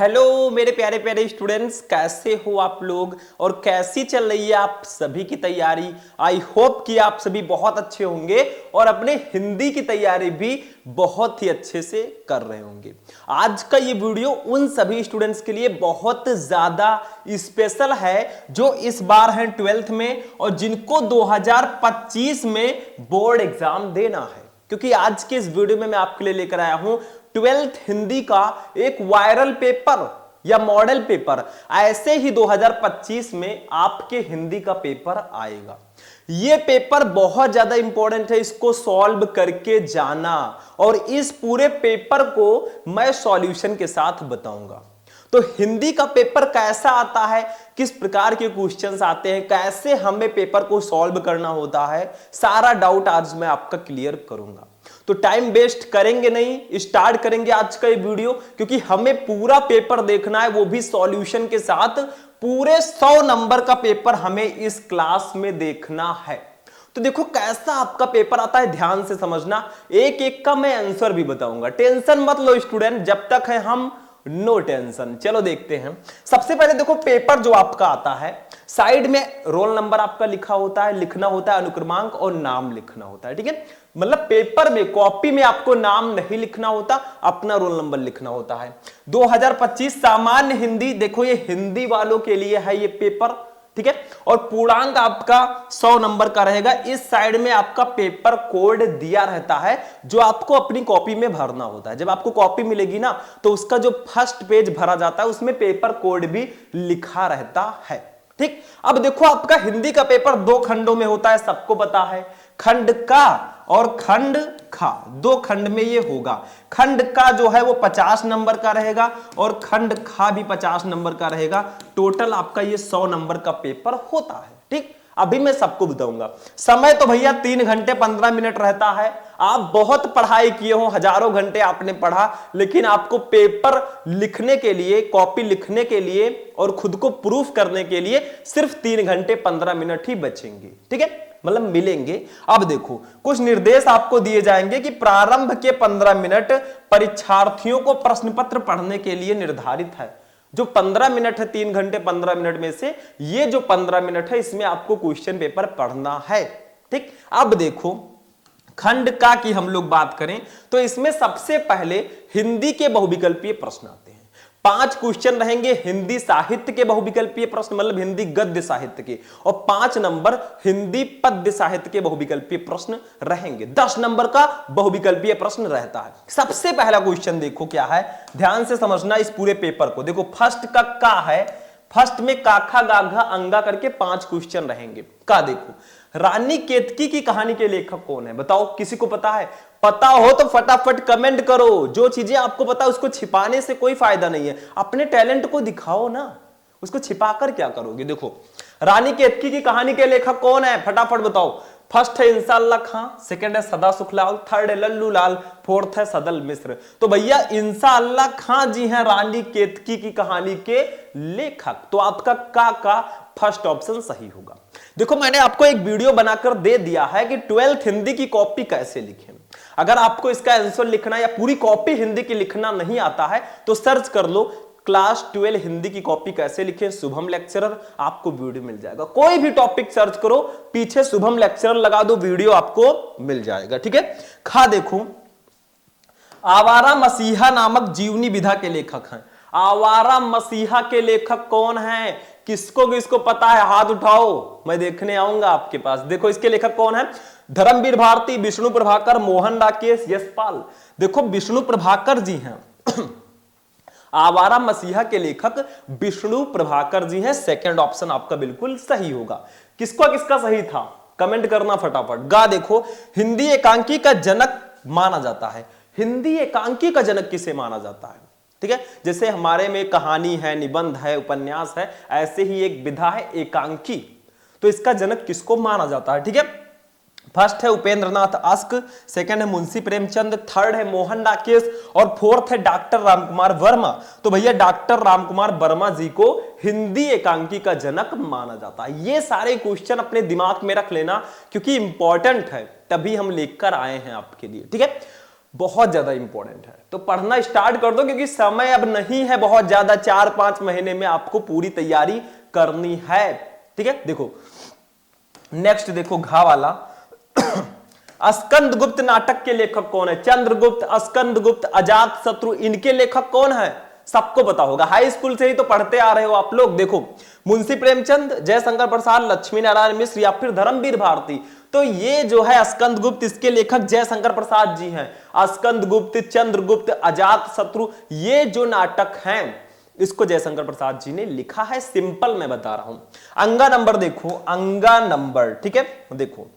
Hello मेरे प्यारे प्यारे स्टूडेंट्स, कैसे हो आप लोग और कैसी चल रही है आप सभी की तैयारी। आई होप कि आप सभी बहुत अच्छे होंगे और अपने हिंदी की तैयारी भी बहुत ही अच्छे से कर रहे होंगे। आज का ये वीडियो उन सभी स्टूडेंट्स के लिए बहुत ज्यादा स्पेशल है जो इस बार हैं 12th में और जिनको 2025 में बोर्ड एग्जाम देना है, क्योंकि आज के इस वीडियो में मैं आपके लिए लेकर आया हूं 12th हिंदी का एक वायरल पेपर या मॉडल पेपर। ऐसे ही 2025 में आपके हिंदी का पेपर आएगा। यह पेपर बहुत ज्यादा इंपॉर्टेंट है, इसको सॉल्व करके जाना और इस पूरे पेपर को मैं सॉल्यूशन के साथ बताऊंगा। तो हिंदी का पेपर कैसा आता है, किस प्रकार के क्वेश्चंस आते हैं, कैसे हमें पेपर को सॉल्व करना होता है, सारा डाउट आज मैं आपका क्लियर करूंगा। तो टाइम वेस्ट करेंगे नहीं, स्टार्ट करेंगे आज का ये वीडियो, क्योंकि हमें पूरा पेपर देखना है, वो भी सॉल्यूशन के साथ। पूरे 100 नंबर का पेपर हमें इस क्लास में देखना है। तो देखो कैसा आपका पेपर आता है, ध्यान से समझना। एक एक का मैं आंसर भी बताऊंगा, टेंशन मत लो स्टूडेंट, जब तक है हम नो टेंशन। चलो देखते हैं। सबसे पहले देखो पेपर जो आपका आता है, साइड में रोल नंबर आपका लिखा होता है, लिखना होता है अनुक्रमांक और नाम लिखना होता है। ठीक है, मतलब पेपर में कॉपी में आपको नाम नहीं लिखना होता, अपना रोल नंबर लिखना होता है। 2025 सामान्य हिंदी, देखो ये हिंदी वालों के लिए है ये पेपर। ठीक है, और पूर्णांक आपका 100 नंबर का रहेगा। इस साइड में आपका पेपर कोड दिया रहता है जो आपको अपनी कॉपी में भरना होता है। जब आपको कॉपी मिलेगी ना, तो उसका जो फर्स्ट पेज भरा जाता है उसमें पेपर कोड भी लिखा रहता है। ठीक, अब देखो आपका हिंदी का पेपर 2 खंडों में होता है, सबको पता है। खंड का और खंड खा, 2 खंड में ये होगा। खंड का जो है वो 50 नंबर का रहेगा और खंड खा भी 50 नंबर का रहेगा। टोटल आपका ये 100 नंबर का पेपर होता है। ठीक, अभी मैं सबको बताऊंगा। समय तो भैया 3 घंटे 15 मिनट रहता है। आप बहुत पढ़ाई किए हो, हजारों घंटे आपने पढ़ा, लेकिन आपको पेपर लिखने के लिए, कॉपी लिखने के लिए और खुद को प्रूफ करने के लिए सिर्फ 3 घंटे 15 मिनट ही बचेंगे। ठीक है, मतलब मिलेंगे। अब देखो कुछ निर्देश आपको दिए जाएंगे कि प्रारंभ के 15 मिनट परीक्षार्थियों को प्रश्न पत्र पढ़ने के लिए निर्धारित है। जो 15 मिनट है 3 घंटे 15 मिनट में से ये जो 15 मिनट है इसमें आपको क्वेश्चन पेपर पढ़ना है। ठीक, अब देखो खंड का की हम लोग बात करें तो इसमें सबसे पहले हिंदी के बहुविकल्पीय प्रश्न आते हैं। 5 क्वेश्चन रहेंगे हिंदी साहित्य के बहुविकल्पीय प्रश्न, मतलब हिंदी गद्य साहित्य के, और 5 नंबर हिंदी पद्य साहित्य के बहुविकल्पीय प्रश्न रहेंगे। 10 नंबर का बहुविकल्पीय प्रश्न रहता है। सबसे पहला क्वेश्चन देखो क्या है, ध्यान से समझना इस पूरे पेपर को। देखो फर्स्ट का है, फर्स्ट में काखा गाघा अंगा करके 5 क्वेश्चन रहेंगे। का देखो, रानी केतकी की कहानी के लेखक कौन है, बताओ, किसी को पता है? पता हो तो फटाफट कमेंट करो। जो चीजें आपको पता है उसको छिपाने से कोई फायदा नहीं है, अपने टैलेंट को दिखाओ ना, उसको छिपाकर क्या करोगे। देखो रानी केतकी की कहानी के लेखक कौन है, फटाफट बताओ। फर्स्ट है इंसाअल्लाह खां, सेकंड है सदा सुखलाल, थर्ड है लल्लू लाल, फोर्थ है सदल मिश्र। तो भैया इंसाअल्लाह खां जी हैं रानी केतकी की कहानी के लेखक। तो आपका का फर्स्ट ऑप्शन सही होगा। देखो मैंने आपको एक वीडियो बनाकर दे दिया है कि 12th हिंदी की कॉपी कैसे लिखें। अगर आपको इसका आंसर लिखना या पूरी कॉपी हिंदी की लिखना नहीं आता है तो सर्च कर लो क्लास 12 हिंदी की कॉपी कैसे लिखें शुभम लेक्चरर, आपको वीडियो मिल जाएगा। कोई भी टॉपिक सर्च करो, पीछे शुभम लेक्चरर लगा दो, वीडियो आपको मिल जाएगा। ठीक है, खा देखो, आवारा मसीहा नामक जीवनी विधा के लेखक हैं। आवारा मसीहा के लेखक कौन है, किसको पता है, हाथ उठाओ, मैं देखने आऊंगा आपके पास। देखो इसके लेखक कौन है, धर्मवीर भारती, विष्णु प्रभाकर, मोहन राकेश, यशपाल। देखो विष्णु प्रभाकर जी हैं आवारा मसीहा के लेखक विष्णु प्रभाकर जी हैं। सेकंड ऑप्शन आपका बिल्कुल सही होगा। किसका सही था कमेंट करना फटाफट। गा देखो, हिंदी एकांकी का जनक माना जाता है। हिंदी एकांकी का जनक किसे माना जाता है? ठीक है, जैसे हमारे में कहानी है, निबंध है, उपन्यास है, ऐसे ही एक विधा है एकांकी। तो इसका जनक किसको माना जाता है? ठीक है, फर्स्ट है उपेंद्रनाथ आस्क, सेकंड है मुंशी प्रेमचंद, थर्ड है मोहन राकेश और फोर्थ है डॉक्टर रामकुमार वर्मा। तो भैया डॉक्टर रामकुमार वर्मा जी को हिंदी एकांकी का जनक माना जाता है। ये सारे क्वेश्चन अपने दिमाग में रख लेना क्योंकि इंपॉर्टेंट है, तभी हम लेकर आए हैं आपके लिए। ठीक है, बहुत ज्यादा इंपॉर्टेंट है, तो पढ़ना स्टार्ट कर दो क्योंकि समय अब नहीं है बहुत ज्यादा, 4-5 महीने में आपको पूरी तैयारी करनी है। ठीक है, देखो नेक्स्ट देखो घा वाला स्कंदगुप्त नाटक के लेखक कौन है? चंद्रगुप्त, स्कंदगुप्त, अजातशत्रु, इनके लेखक कौन है? सबको पता होगा, हाई स्कूल से ही तो पढ़ते आ रहे हो आप लोग। देखो मुंशी प्रेमचंद, जयशंकर प्रसाद, लक्ष्मी नारायण मिश्र या फिर धर्मवीर भारती। तो ये जो है स्कंदगुप्त, इसके लेखक जयशंकर प्रसाद जी हैं। स्कंदगुप्त, चंद्रगुप्त, अजातशत्रु, ये जो नाटक हैं इसको जयशंकर प्रसाद जी ने लिखा है। सिंपल मैं बता रहा हूं। अंगा नंबर देखो, अंगा नंबर, ठीक है। देखो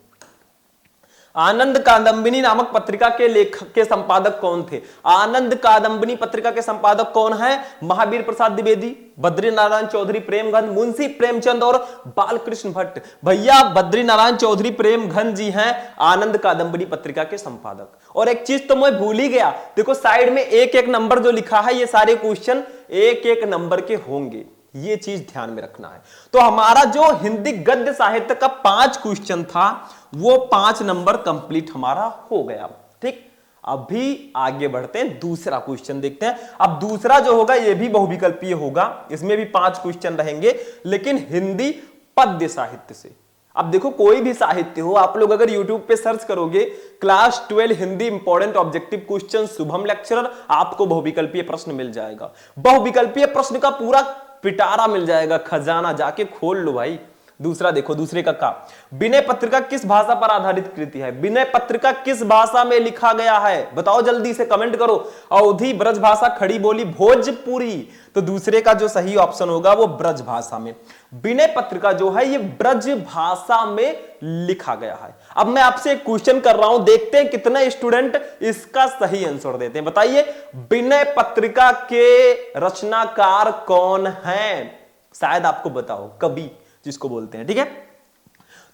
आनंद कादंबिनी नामक पत्रिका के लेखक के संपादक कौन थे? आनंद कादंबिनी पत्रिका के संपादक कौन है? महावीर प्रसाद द्विवेदी, बद्रीनारायण चौधरी प्रेमघन, मुंशी प्रेमचंद और बालकृष्ण भट्ट। भैया बद्रीनारायण चौधरी प्रेमघन जी हैं आनंद कादंबिनी पत्रिका के संपादक। और एक चीज तो मैं भूल ही गया, देखो साइड में एक एक नंबर जो लिखा है, ये सारे क्वेश्चन एक एक नंबर के होंगे, ये चीज ध्यान में रखना है। तो हमारा जो हिंदी गद्य साहित्य का 5 क्वेश्चन था वो 5 नंबर कंप्लीट हमारा हो गया। ठीक, अभी आगे बढ़ते हैं, दूसरा क्वेश्चन देखते हैं। अब दूसरा जो होगा ये भी बहुविकल्पीय होगा, इसमें भी 5 क्वेश्चन रहेंगे, लेकिन हिंदी पद्य साहित्य से। अब देखो कोई भी साहित्य हो, आप लोग अगर YouTube पे सर्च करोगे class 12 Hindi important objective question Shubham lecturer, आपको बहुविकल्पीय प्रश्न मिल जाएगा। बहुविकल्पीय प्रश्न का पूरा पिटारा मिल जाएगा, खजाना, जाके खोल लो भाई। दूसरा देखो, दूसरे का विनय पत्रिका किस भाषा पर आधारित कृति है? विनय पत्रिका किस भाषा में लिखा गया है? बताओ जल्दी से कमेंट करो। अवधी, ब्रज भाषा, खड़ी बोली, भोजपुरी। तो दूसरे का जो सही ऑप्शन होगा वो ब्रज भाषा में। विनय पत्रिका जो है ये ब्रज भाषा में लिखा गया है। अब मैं आपसे एक क्वेश्चन कर रहा हूं, देखते हैं कितने स्टूडेंट इसका सही आंसर देते हैं। बताइए विनय पत्रिका के रचनाकार कौन हैं? शायद आपको बताओ, कवि जिसको बोलते हैं। ठीक है,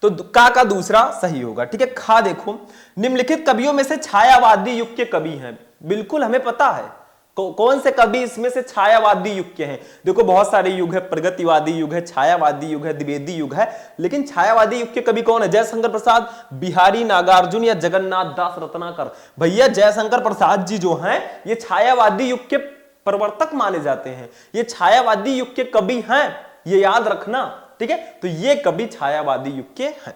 तो का दूसरा सही होगा। ठीक है, खा देखो, निम्नलिखित कवियों में से छायावादी युग के कवि हैं। बिल्कुल हमें पता है कौन से कवि इसमें से छायावादी युग के हैं। देखो बहुत सारे युग है, प्रगतिवादी युग है, छायावादी युग है, द्विवेदी युग है, लेकिन छायावादी युग के कवि कौन है? जयशंकर प्रसाद, बिहारी, नागार्जुन या जगन्नाथ दास रत्नाकर। भैया जयशंकर प्रसाद जी जो हैं ये छायावादी युग के प्रवर्तक माने जाते हैं, ये छायावादी युग के कवि हैं, ये याद रखना। ठीक है, तो ये कवि छायावादी युग के हैं।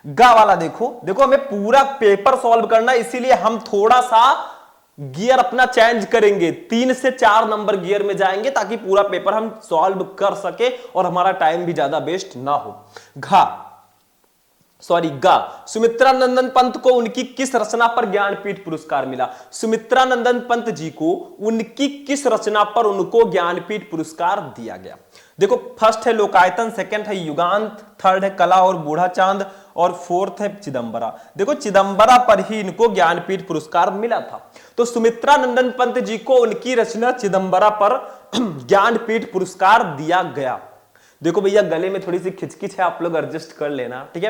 गा वाला देखो, देखो हमें पूरा पेपर सॉल्व करना है, इसीलिए हम थोड़ा सा गियर अपना चेंज करेंगे, 3 से 4 नंबर गियर में जाएंगे ताकि पूरा पेपर हम सॉल्व कर सके और हमारा टाइम भी ज्यादा वेस्ट ना हो। गा, सुमित्रा नंदन पंत को उनकी किस रचना पर ज्ञानपीठ पुरस्कार मिला? सुमित्रा नंदन पंत जी को उनकी किस रचना पर उनको ज्ञानपीठ पुरस्कार दिया गया? देखो फर्स्ट है लोकायतन, सेकंड है युगांत, थर्ड है कला और बूढ़ा चांद और फोर्थ है चिदंबरा। देखो चिदंबरा पर ही इनको ज्ञानपीठ पुरस्कार मिला था। तो सुमित्रा नंदन पंत जी को उनकी रचना चिदंबरा पर ज्ञानपीठ पुरस्कार दिया गया। देखो भैया गले में थोड़ी सी खिचकिच है, आप लोग एडजस्ट कर लेना। ठीक है,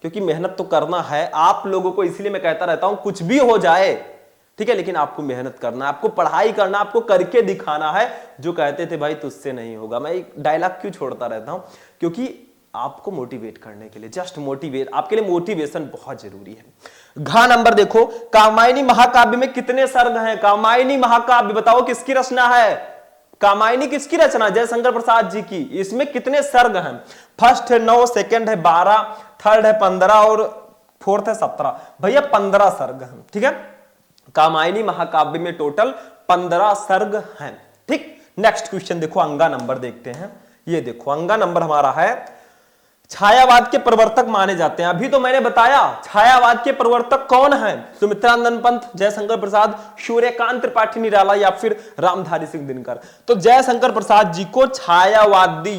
क्योंकि मेहनत तो करना है आप लोगों को, इसलिए मैं कहता रहता हूं कुछ भी हो जाए, ठीक है, लेकिन आपको मेहनत करना है, आपको पढ़ाई करना, आपको करके दिखाना है। जो कहते थे भाई तुझसे नहीं होगा, मैं एक डायलॉग क्यों छोड़ता रहता हूं? क्योंकि आपको मोटिवेट करने के लिए, जस्ट मोटिवेट, आपके लिए मोटिवेशन बहुत जरूरी है। घा नंबर देखो, कामायनी महाकाव्य में कितने सर्ग हैं? कामायनी महाकाव्य बताओ किसकी रचना है? कामायनी किसकी रचना? जयशंकर प्रसाद जी की। इसमें कितने सर्ग हैं? फर्स्ट है 9, सेकंड है 12, थर्ड है 15 और फोर्थ है 17। भैया 15 सर्ग हैं। ठीक है, कामायनी महाकाव्य में टोटल 15 सर्ग हैं। ठीक, नेक्स्ट क्वेश्चन देखो, अंगा नंबर देखते हैं। ये देखो अंगा नंबर हमारा है, छायावाद के प्रवर्तक माने जाते हैं। अभी तो मैंने बताया छायावाद के प्रवर्तक कौन हैं? सुमित्रा नंदन पंत, जयशंकर प्रसाद, सूर्यकांत त्रिपाठी निराला या फिर रामधारी सिंह दिनकर। तो जयशंकर प्रसाद जी को छायावादी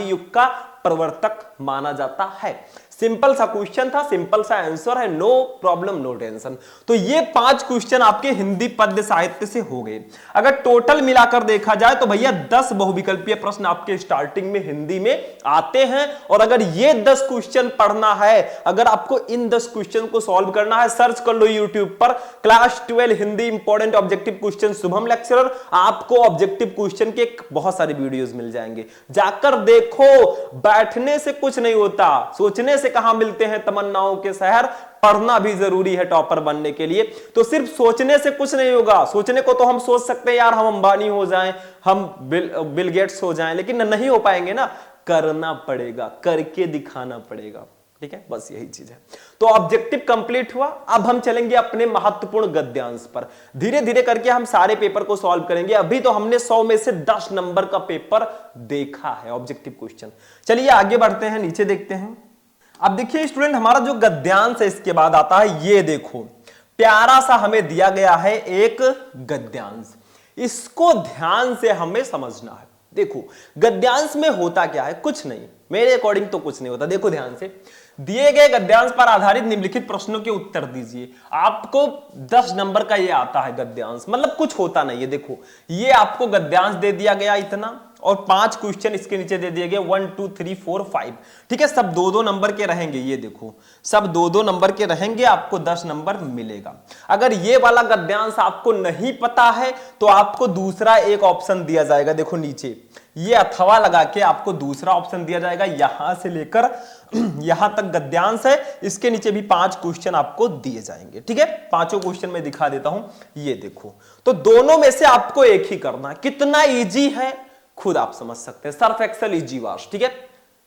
युग का प्रवर्तक माना जाता है। सिंपल सा क्वेश्चन था, सिंपल सा आंसर है, नो प्रॉब्लम नो टेंशन। तो ये 5 क्वेश्चन आपके हिंदी पद्य साहित्य से हो गए। अगर टोटल मिलाकर देखा जाए तो भैया 10 बहुविकल्पीय प्रश्न आपके स्टार्टिंग में हिंदी में आते हैं। और अगर ये 10 क्वेश्चन पढ़ना है, अगर आपको इन 10 क्वेश्चन को सॉल्व करना है, सर्च कर लो यूट्यूब पर class 12 Hindi important objective question Shubham lecturer. आपको ऑब्जेक्टिव क्वेश्चन के बहुत सारे वीडियोस मिल जाएंगे, जाकर देखो। बैठने से कुछ नहीं होता, सोचने से कहां मिलते हैं तमन्नाओं के शहर, पढ़ना भी जरूरी है टॉपर बनने के लिए। तो सिर्फ सोचने से कुछ नहीं होगा। सोचने को तो हम सोच सकते हैं यार हम अंबानी हो जाएं, हम बिल गेट्स हो जाएं, लेकिन नहीं हो पाएंगे ना, करना पड़ेगा, करके दिखाना पड़ेगा। ठीक है, बस यही चीज है। तो ऑब्जेक्टिव कंप्लीट हुआ। अब हम चलेंगे अपने महत्वपूर्ण गद्यांश पर। धीरे धीरे करके हम सारे पेपर को सॉल्व करेंगे। अभी तो हमने 100 में से 10 नंबर का पेपर देखा है, ऑब्जेक्टिव क्वेश्चन। चलिए आगे बढ़ते हैं, नीचे देखते हैं। अब देखिए स्टूडेंट, हमारा जो गद्यांश है इसके बाद आता है, ये देखो प्यारा सा हमें दिया गया है एक गद्यांश। इसको ध्यान से हमें समझना है। देखो गद्यांश में होता क्या है, कुछ नहीं, मेरे अकॉर्डिंग तो कुछ नहीं होता। देखो ध्यान से, दिए गए गद्यांश पर आधारित निम्नलिखित प्रश्नों के उत्तर दीजिए। आपको 10 नंबर का ये आता है गद्यांश, मतलब कुछ होता नहीं है। देखो ये आपको गद्यांश दे दिया गया इतना, और 5 क्वेश्चन इसके नीचे दे दिए गए 1 2 3 4 5। ठीक है, सब 2-2 नंबर के रहेंगे। ये देखो सब 2-2 नंबर के रहेंगे, आपको 10 नंबर मिलेगा। अगर ये वाला गद्यांश आपको नहीं पता है तो आपको दूसरा एक ऑप्शन दिया जाएगा। देखो नीचे ये अथवा लगा के आपको दूसरा ऑप्शन दिया जाएगा। यहां से लेकर यहां तक गद्यांश है, इसके नीचे भी 5 क्वेश्चन आपको दिए जाएंगे। ठीक है, पांचों क्वेश्चन मैं दिखा देता हूं। ये देखो, तो दोनों में से आपको एक ही करना है। कितना इजी है खुद आप समझ सकते हैं। Surf Excel easy wash. ठीक है,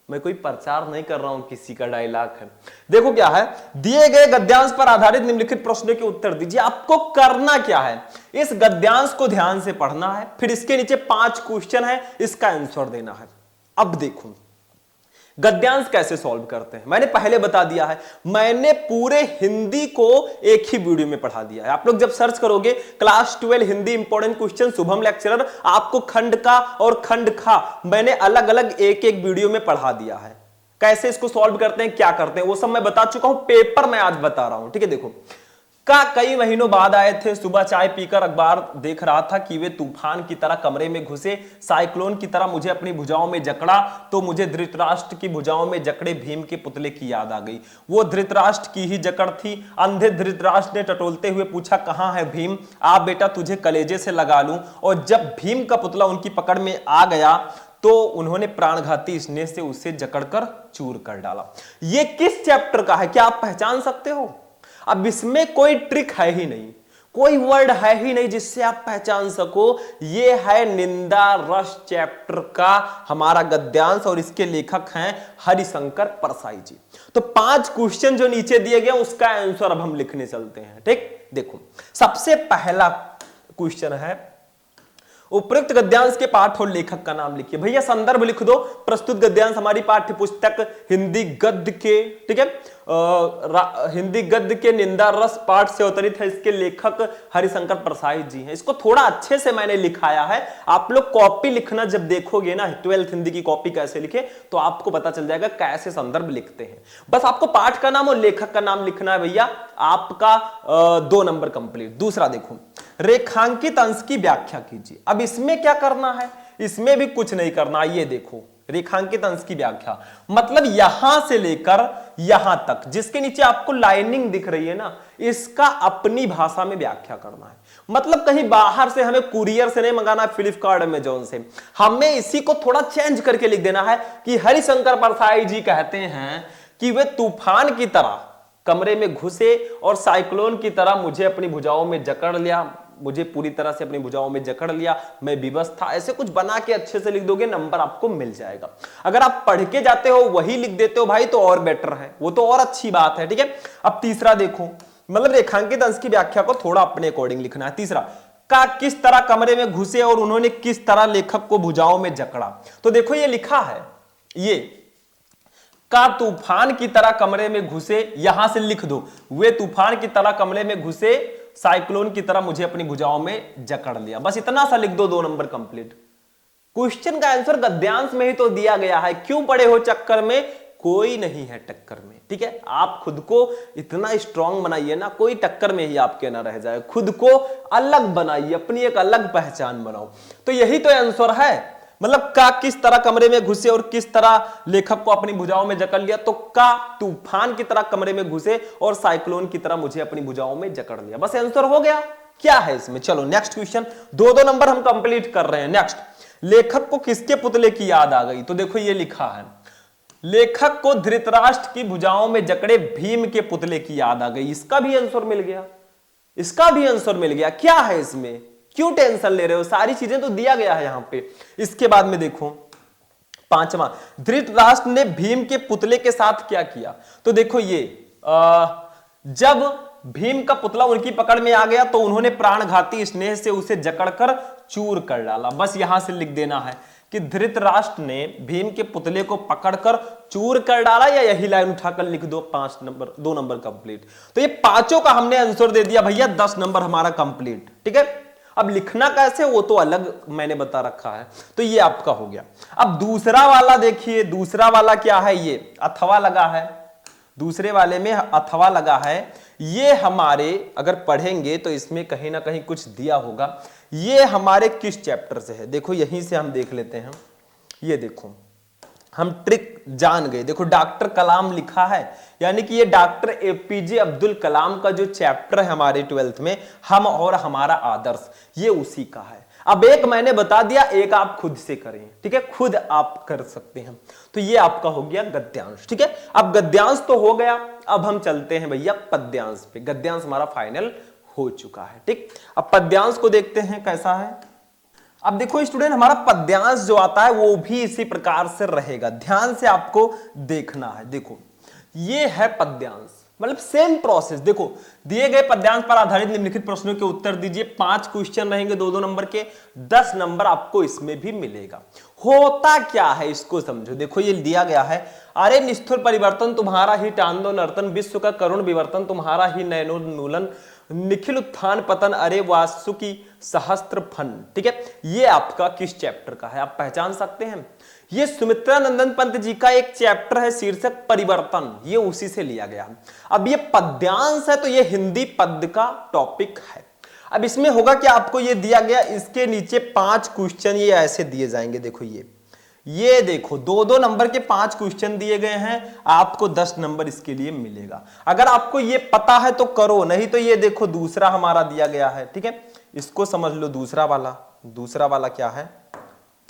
मैं कोई प्रचार नहीं कर रहा हूं, किसी का डायलॉग है। देखो क्या है, दिए गए गद्यांश पर आधारित निम्नलिखित प्रश्नों के उत्तर दीजिए। आपको करना क्या है, इस गद्यांश को ध्यान से पढ़ना है, फिर इसके नीचे 5 क्वेश्चन है, इसका आंसर देना है। अब देखो गद्यांश कैसे सॉल्व करते हैं, मैंने पहले बता दिया है। मैंने पूरे हिंदी को एक ही वीडियो में पढ़ा दिया है। आप लोग जब सर्च करोगे class 12 Hindi important question Shubham lecturer, आपको खंड का और खंड खा मैंने अलग अलग एक एक वीडियो में पढ़ा दिया है। कैसे इसको सॉल्व करते हैं, क्या करते हैं, वो सब मैं बता चुका हूं। पेपर मैं आज बता रहा हूं। ठीक है, देखो का कई महीनों बाद आए थे, सुबह चाय पीकर अखबार देख रहा था कि वे तूफान की तरह कमरे में घुसे, साइक्लोन की तरह मुझे अपनी भुजाओं में जकड़ा, तो मुझे धृतराष्ट्र की भुजाओं में जकड़े भीम के पुतले की याद आ गई। वो धृतराष्ट्र की ही जकड़ थी। अंधे धृतराष्ट्र ने टटोलते हुए पूछा, कहां है भीम, आ बेटा तुझे कलेजे से लगा लूं। और जब भीम का पुतला उनकी पकड़ में आ गया तो उन्होंने प्राणघाती स्नेह से उसे जकड़कर चूर कर डाला। ये किस चैप्टर का है, क्या आप पहचान सकते हो? अब इसमें कोई ट्रिक है ही नहीं, कोई वर्ड है ही नहीं जिससे आप पहचान सको। ये है निंदा रस चैप्टर का हमारा गद्यांश, और इसके लेखक हैं हरिशंकर परसाई जी। तो 5 क्वेश्चन जो नीचे दिए गए उसका आंसर अब हम लिखने चलते हैं। ठीक, देखो सबसे पहला क्वेश्चन है, उपयुक्त गद्यांश के पाठ और लेखक का नाम लिखिए। भैया संदर्भ लिख दो। प्रस्तुत गद्यांश हमारी पाठ्य पुस्तक हिंदी गद्य के, ठीक है, हिंदी गद्य के निंदा रस पाठ से अवतरित है। इसके लेखक हरिशंकर परसाई जी हैं। इसको थोड़ा अच्छे से मैंने लिखाया है। आप लोग कॉपी लिखना जब देखोगे ना, 12th हिंदी की कॉपी कैसे लिखे, तो आपको पता चल जाएगा कैसे संदर्भ लिखते हैं। बस आपको पाठ का नाम और लेखक का नाम लिखना है भैया, आपका 2 नंबर कंप्लीट। दूसरा देखो, रेखांकित अंश की व्याख्या कीजिए। अब इसमें क्या करना है, इसमें भी कुछ नहीं करना। ये देखो रेखांकित अंश की व्याख्या, मतलब यहां से लेकर यहां तक जिसके नीचे आपको लाइनिंग दिख रही है ना, इसका अपनी भाषा में व्याख्या करना है। मतलब कहीं बाहर से हमें कुरियर से नहीं मंगाना, फ्लिपकार्ट अमेज़न से, हमें इसी को थोड़ा चेंज करके लिख देना है कि हरिशंकर परसाई जी कहते हैं कि वे तूफान की तरह कमरे में घुसे और साइक्लोन की तरह मुझे अपनी भुजाओं में जकड़ लिया, मुझे पूरी तरह से अपनी भुजाओं में जकड़ लिया, मैं विवश था। ऐसे कुछ बना के अच्छे से लिख दोगे, नंबर आपको मिल जाएगा। अगर आप पढ़ के जाते हो वही लिख देते हो भाई तो और बेटर है, वो तो और अच्छी बात है। ठीक है, अब तीसरा देखो, मतलब रेखांकित अंश की व्याख्या को थोड़ा अपने अकॉर्डिंग लिखना है। तीसरा, का किस तरह कमरे में घुसे और उन्होंने किस तरह लेखक को भुजाओं में जकड़ा। तो देखो ये लिखा है, ये का तूफान की तरह कमरे में घुसे, यहां से लिख दो, वे तूफान की तरह कमरे में घुसे, साइक्लोन की तरह मुझे अपनी भुजाओं में जकड़ लिया। बस इतना सा लिख दो, 2 नंबर कंप्लीट। क्वेश्चन का आंसर गद्यांश में ही तो दिया गया है, क्यों पड़े हो चक्कर में, कोई नहीं है टक्कर में। ठीक है, आप खुद को इतना स्ट्रांग बनाइए ना, कोई टक्कर में ही आपके ना रह जाए। खुद को अलग बनाइए, अपनी एक अलग पहचान बनाओ। तो यही तो आंसर है, मतलब का किस तरह कमरे में घुसे और किस तरह लेखक को अपनी भुजाओं में जकड़ लिया, तो का तूफान की तरह कमरे में घुसे और साइक्लोन की तरह मुझे अपनी भुजाओं में जकड़ लिया। बस आंसर हो गया। क्या है इसमें, चलो नेक्स्ट क्वेश्चन। 2-2 नंबर हम कंप्लीट कर रहे हैं। नेक्स्ट, लेखक को किसके पुतले की याद आ गई। तो देखो ये लिखा है, लेखक को धृतराष्ट्र की भुजाओं में जकड़े भीम के पुतले की याद आ गई। इसका भी आंसर मिल गया, इसका भी आंसर मिल गया। क्या है इसमें, क्यों टेंशन ले रहे हो, सारी चीजें तो दिया गया है यहां पे। इसके बाद में देखो पांचवा, धृतराष्ट्र ने भीम के पुतले के साथ क्या किया। तो देखो ये जब भीम का पुतला उनकी पकड़ में आ गया तो उन्होंने प्राणघाती स्नेह से उसे जकड़कर चूर कर डाला। बस यहां से लिख देना है कि धृतराष्ट्र ने भीम के पुतले को पकड़कर चूर कर डाला, या यही लाइन उठाकर लिख दो। 5 नंबर, 2 नंबर कंप्लीट। तो ये पांचों का हमने आंसर दे दिया भैया, 10 नंबर हमारा कंप्लीट। ठीक है, अब लिखना कैसे वो तो अलग मैंने बता रखा है। तो ये आपका हो गया। अब दूसरा वाला देखिए, दूसरा वाला क्या है, ये अथवा लगा है, दूसरे वाले में अथवा लगा है। ये हमारे अगर पढ़ेंगे तो इसमें कहीं ना कहीं कुछ दिया होगा। ये हमारे किस चैप्टर से है, देखो यहीं से हम देख लेते हैं। ये देखो हम ट्रिक जान गए। देखो डॉक्टर कलाम लिखा है, यानी कि ये डॉक्टर एपीजे अब्दुल कलाम का जो चैप्टर है हमारे 12th में, हम और हमारा आदर्श, ये उसी का है। अब एक मैंने बता दिया, एक आप खुद से करें। ठीक है, खुद आप कर सकते हैं। तो ये आपका हो गया गद्यांश। ठीक है, अब गद्यांश तो हो गया, अब हम चलते हैं भैया पद्यांश पे। गद्यांश हमारा फाइनल हो चुका है। ठीक, अब पद्यांश को देखते हैं कैसा है। अब देखो स्टूडेंट, हमारा पद्यांश जो आता है वो भी इसी प्रकार से रहेगा, ध्यान से आपको देखना है। देखो ये है पद्यांश, मतलब सेम प्रोसेस। देखो दिए गए पद्यांश पर आधारित निम्नलिखित प्रश्नों के उत्तर दीजिए। 5 क्वेश्चन रहेंगे 2-2 नंबर के, 10 नंबर आपको इसमें भी मिलेगा। होता क्या है इसको समझो। देखो ये दिया गया है, अरे निष्ठुर परिवर्तन तुम्हारा ही टांदो नर्तन, विश्व का करुण विवर्तन तुम्हारा ही नयनोन्मूलन, निखिल उत्थान पतन अरे वासुकी सहस्त्र फन। ठीक है, ये आपका किस चैप्टर का है, आप पहचान सकते हैं। ये सुमित्रा नंदन पंत जी का एक चैप्टर है शीर्षक परिवर्तन, ये उसी से लिया गया। अब ये पद्यांश है तो ये हिंदी पद्य का टॉपिक है। अब इसमें होगा क्या, आपको ये दिया गया, इसके नीचे 5 क्वेश्चन ये ऐसे दिए जाएंगे। देखो ये देखो 2-2 नंबर के 5 क्वेश्चन दिए गए हैं, आपको 10 नंबर इसके लिए मिलेगा। अगर आपको ये पता है तो करो, नहीं तो ये देखो दूसरा हमारा दिया गया है। ठीक है, इसको समझ लो। दूसरा वाला क्या है,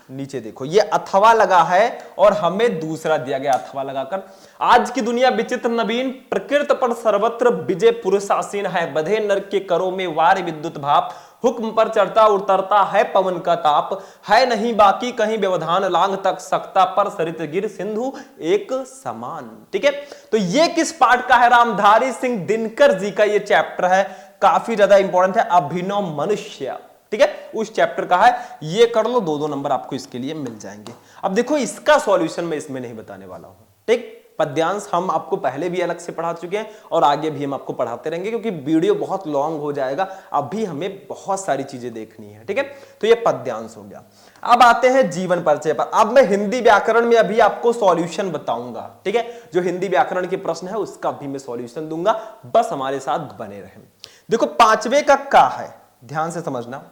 नीचे देखो ये अथवा लगा है और हमें दूसरा दिया गया अथवा लगाकर। आज की दुनिया विचित्र नवीन, प्रकृत पर सर्वत्र विजय पुरुषासीन है, बधे नर के करो में वार विद्युत भाप, हुक्म पर चढ़ता उतरता है पवन का ताप, है नहीं बाकी कहीं व्यवधान, लांग तक सकता पर सरित गिर सिंधु एक समान। ठीक है, तो ये किस पाठ का है, रामधारी सिंह दिनकर जी का ये चैप्टर है, काफी ज्यादा इंपॉर्टेंट है, अभिनव मनुष्य। ठीक है, उस चैप्टर का है, ये कर लो, 2-2 नंबर आपको इसके लिए मिल जाएंगे। अब देखो इसका सॉल्यूशन मैं इसमें नहीं बताने वाला हूं। ठीक, पद्यांश हम आपको पहले भी अलग से पढ़ा चुके हैं और आगे भी हम आपको पढ़ाते रहेंगे, क्योंकि वीडियो बहुत लॉन्ग हो जाएगा, अभी हमें बहुत सारी चीजें देखनी है। ठीक है, तो ये पद्यांश हो गया। अब आते हैं जीवन परिचय पर। अब मैं हिंदी व्याकरण में अभी आपको सॉल्यूशन बताऊंगा। ठीक है, जो हिंदी व्याकरण के प्रश्न है उसका भी मैं सॉल्यूशन दूंगा, बस हमारे साथ बने रहें। देखो 5वें का है, ध्यान से समझना।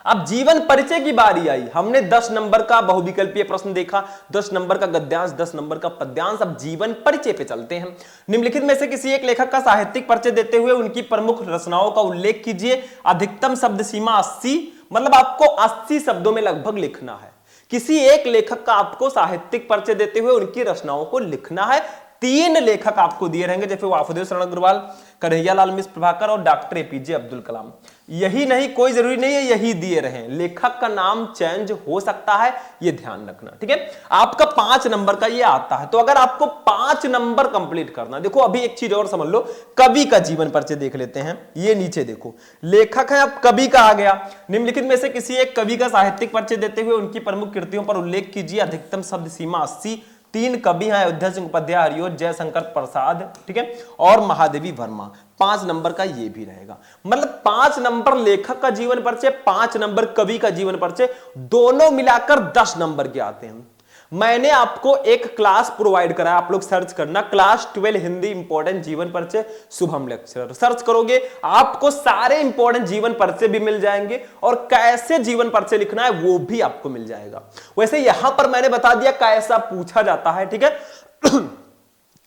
अब जीवन परिचय की बारी आई, हमने 10 नंबर का बहुविकल्पीय प्रश्न देखा, 10 नंबर का गद्यांश, 10 नंबर का पद्यांश। अब जीवन परिचय पे चलते हैं। निम्नलिखित में से किसी एक लेखक का साहित्यिक परिचय देते हुए उनकी प्रमुख रचनाओं का उल्लेख कीजिए। अधिकतम शब्द सीमा 80, मतलब आपको 80 शब्दों में लगभग लिखना है। किसी एक लेखक का आपको साहित्यिक परिचय देते हुए उनकी रचनाओं को लिखना है। 3 लेखक आपको दिए रहेंगे, जैसे वासुदेव शरण अग्रवाल, कन्हैयालाल मिश्र प्रभाकर और डॉक्टर एपीजे अब्दुल कलाम। यही नहीं, कोई जरूरी नहीं है यही दिए रहे, लेखक का नाम चेंज हो सकता है, ये ध्यान रखना। ठीक है, आपका 5 नंबर का ये आता है। तो अगर आपको 5 नंबर कंप्लीट करना, देखो अभी एक चीज और समझ लो, कवि का जीवन परिचय देख लेते हैं। ये नीचे देखो लेखक है, अब कवि का आ गया। निम्नलिखित में से किसी एक कवि का साहित्यिक परिचय देते हुए उनकी प्रमुख कृतियों पर उल्लेख कीजिए। अधिकतम शब्द सीमा 80। 3 कवि हैं, अयोध्या सिंह उपाध्याय, हरिओं जयशंकर प्रसाद, ठीक है, और महादेवी वर्मा। 5 नंबर का ये भी रहेगा, मतलब 5 नंबर लेखक का जीवन परिचय, 5 नंबर कवि का जीवन परिचय, दोनों मिलाकर 10 नंबर के आते हैं। मैंने आपको एक क्लास प्रोवाइड करा है, आप लोग सर्च करना, क्लास 12 हिंदी इंपॉर्टेंट जीवन परिचय शुभम लेक्चरर, सर्च करोगे आपको सारे इंपॉर्टेंट जीवन परिचय भी मिल जाएंगे और कैसे जीवन परिचय लिखना है वो भी आपको मिल जाएगा। वैसे यहां पर मैंने बता दिया कैसा पूछा जाता है, ठीक है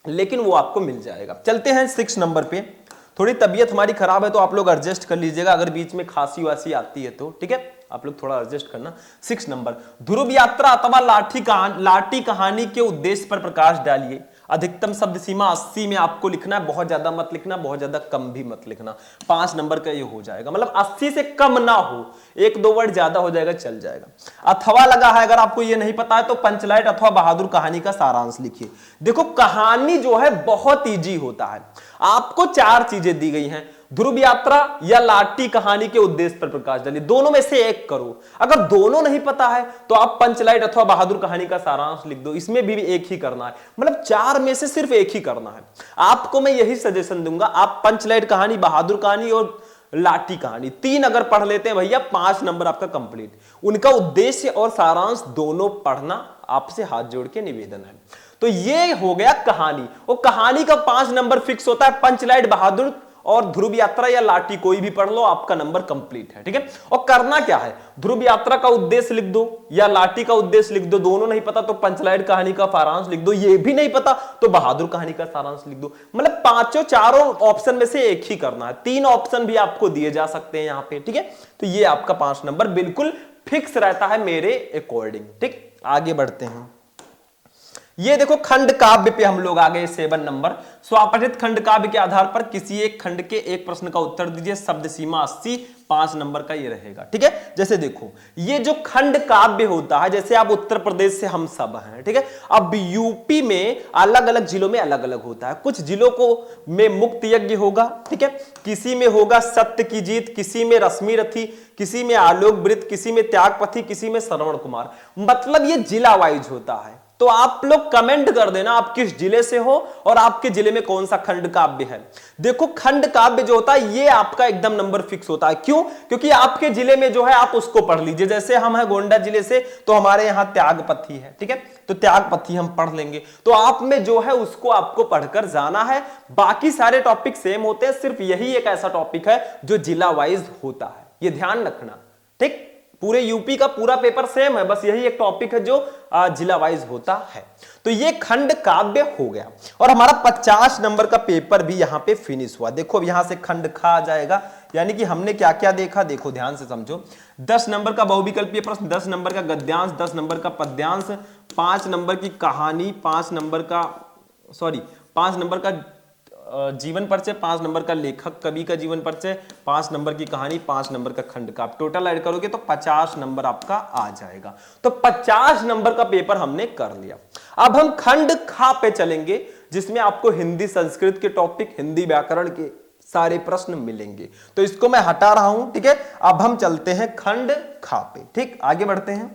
लेकिन वो आपको मिल जाएगा। चलते हैं 6 नंबर पे। थोड़ी तबीयत हमारी खराब है तो आप लोग एडजस्ट कर लीजिएगा, अगर बीच में खांसी वासी आती है तो, ठीक है, आप लोग थोड़ा एडजस्ट करना। 6 नंबर, ध्रुव यात्रा अथवा लाठी कहानी के उद्देश्य पर प्रकाश डालिए। अधिकतम शब्द सीमा 80 में आपको लिखना है, बहुत ज्यादा मत लिखना, बहुत ज्यादा कम भी मत लिखना। 5 नंबर का ये हो जाएगा, मतलब 80 से कम ना हो, 1-2 वर्ड ज्यादा हो जाएगा चल जाएगा। अथवा लगा है, अगर आपको ये नहीं पता है तो पंचलाइट अथवा बहादुर कहानी का सारांश लिखिए। देखो कहानी जो है बहुत इजी होता है, आपको 4 चीजें दी गई हैं, ध्रुव यात्रा या लाठी कहानी के उद्देश्य पर प्रकाश डालिए, दोनों में से एक करो। अगर दोनों नहीं पता है तो आप पंचलाइट अथवा बहादुर कहानी का सारांश लिख दो, इसमें भी एक ही करना है, मतलब 4 में से सिर्फ एक ही करना है। आपको मैं यही सजेशन दूंगा, आप पंचलाइट कहानी, बहादुर कहानी और लाठी कहानी 3 अगर पढ़ लेते हैं भैया, 5 नंबर आपका कंप्लीट। उनका उद्देश्य और सारांश दोनों पढ़ना आपसे हाथ जोड़ के निवेदन है। तो ये हो गया कहानी, और कहानी का 5 नंबर फिक्स होता है। पंचलाइट, बहादुर और ध्रुव यात्रा या लाठी कोई भी पढ़ लो, आपका नंबर कंप्लीट है, ठीक है। और करना क्या है, ध्रुव यात्रा का उद्देश्य लिख दो या लाठी का उद्देश्य लिख दो, दोनों नहीं पता तो पंचलाइट कहानी का सारांश लिख दो, ये भी नहीं पता तो बहादुर कहानी का सारांश लिख दो। मतलब चारों ऑप्शन में से एक ही करना है, 3 ऑप्शन भी आपको दिए जा सकते हैं यहाँ पे, ठीक है। तो ये आपका 5 नंबर बिल्कुल फिक्स रहता है मेरे अकॉर्डिंग, ठीक। आगे बढ़ते हैं, ये देखो खंड काव्य पे हम लोग आ गए 7 नंबर। स्वापठित खंड काव्य के आधार पर किसी एक खंड के एक प्रश्न का उत्तर दीजिए, शब्द सीमा 80, 5 नंबर का ये रहेगा, ठीक है। जैसे देखो ये जो खंड काव्य होता है, जैसे आप उत्तर प्रदेश से हम सब हैं, ठीक है। अब यूपी में अलग अलग जिलों में अलग अलग होता है, कुछ जिलों को में मुक्त यज्ञ होगा, ठीक है, किसी में होगा सत्य की जीत, किसी में रश्मि रथी, किसी में आलोक वृत्त, किसी में त्यागपथी, किसी में श्रवण कुमार, मतलब ये जिला वाइज होता है। तो आप लोग कमेंट कर देना आप किस जिले से हो और आपके जिले में कौन सा खंड काव्य है। देखो खंड काव्य जो होता है ये आपका एकदम नंबर फिक्स होता है, क्यों? क्योंकि आपके जिले में जो है आप उसको पढ़ लीजिए। जैसे हम हैं गोंडा जिले से तो हमारे यहाँ त्यागपथी है, ठीक है, तो त्यागपथी हम पढ़ लेंगे, तो आप में जो है उसको आपको पढ़कर जाना है। बाकी सारे टॉपिक सेम होते हैं, सिर्फ यही एक ऐसा टॉपिक है जो जिला वाइज होता है, ये ध्यान रखना, ठीक। पूरे यूपी का पूरा पेपर सेम है, बस यही एक टॉपिक है जो जिला वाइज होता है। तो ये खंड काव्य हो गया और हमारा 50 नंबर का पेपर भी यहां पे फिनिश हुआ। देखो अब यहां से खंड खा आ जाएगा, यानी कि हमने क्या क्या देखा, देखो ध्यान से समझो। 10 नंबर का बहुविकल्पीय प्रश्न, 10 नंबर का गद्यांश, 10 नंबर का पद्यांश, 5 नंबर की कहानी, 5 नंबर का जीवन परिचय, 5 नंबर का लेखक कवि का जीवन परिचय, 5 नंबर की कहानी, 5 नंबर का खंड का, आप टोटल ऐड करोगे तो 50 नंबर आपका आ जाएगा। तो 50 नंबर का पेपर हमने कर लिया। अब हम खंड खा पे चलेंगे, जिसमें आपको हिंदी संस्कृत के टॉपिक, हिंदी व्याकरण के सारे प्रश्न मिलेंगे। तो इसको मैं हटा रहा हूं, ठीक है। अब हम चलते हैं खंड खा पे, ठीक, आगे बढ़ते हैं।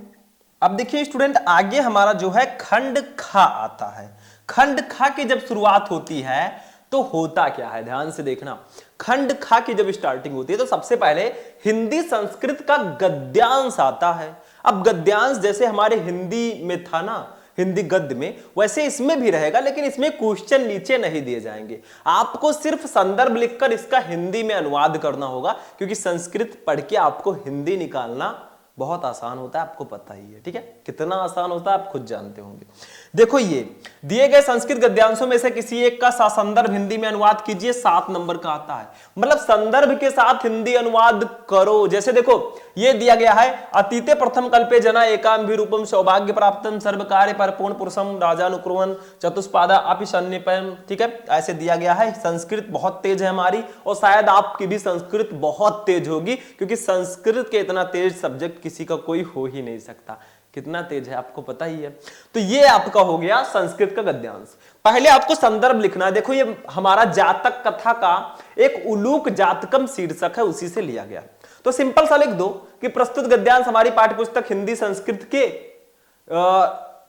अब देखिए स्टूडेंट, आगे हमारा जो है खंड खा आता है। खंड खा की जब शुरुआत होती है तो होता क्या है, ध्यान से देखना। खंड खा की जब स्टार्टिंग होती है तो सबसे पहले हिंदी संस्कृत का गद्यांश आता है। अब गद्यांश जैसे हमारे हिंदी में था ना, हिंदी गद्य में, वैसे इसमें भी रहेगा, लेकिन इसमें क्वेश्चन नीचे नहीं दिए जाएंगे। आपको सिर्फ संदर्भ लिखकर इसका हिंदी में अनुवाद करना होगा, क्योंकि संस्कृत पढ़ के आपको हिंदी निकालना बहुत आसान होता है, आपको पता ही है, ठीक है। कितना आसान होता है आप खुद जानते होंगे। देखो ये दिए गए संस्कृत गद्यांशों में से किसी एक का संदर्भ हिंदी में अनुवाद कीजिए, 7 नंबर का आता है। मतलब संदर्भ के साथ हिंदी अनुवाद करो। जैसे देखो ये दिया गया है, अतीते प्रथम कल्पे जना एकाम विरूपम सौभाग्य प्राप्तम सर्व कार्य परिपूर्ण पुरुषम राजानुकुर्वन चतुष्पादा अपि सन्निपयम, ठीक है, ऐसे दिया गया है। संस्कृत बहुत तेज है हमारी, और शायद आपकी भी संस्कृत बहुत तेज होगी, क्योंकि संस्कृत के इतना तेज सब्जेक्ट किसी का कोई हो ही नहीं सकता। कितना तेज है आपको पता ही है। तो ये आपका हो गया संस्कृत का गद्यांश। पहले आपको संदर्भ लिखना है। देखो ये हमारा जातक कथा का एक उलूक जातकम शीर्षक है, उसी से लिया गया। तो सिंपल सा लिख दो कि प्रस्तुत गद्यांश हमारी पाठ्यपुस्तक हिंदी संस्कृत के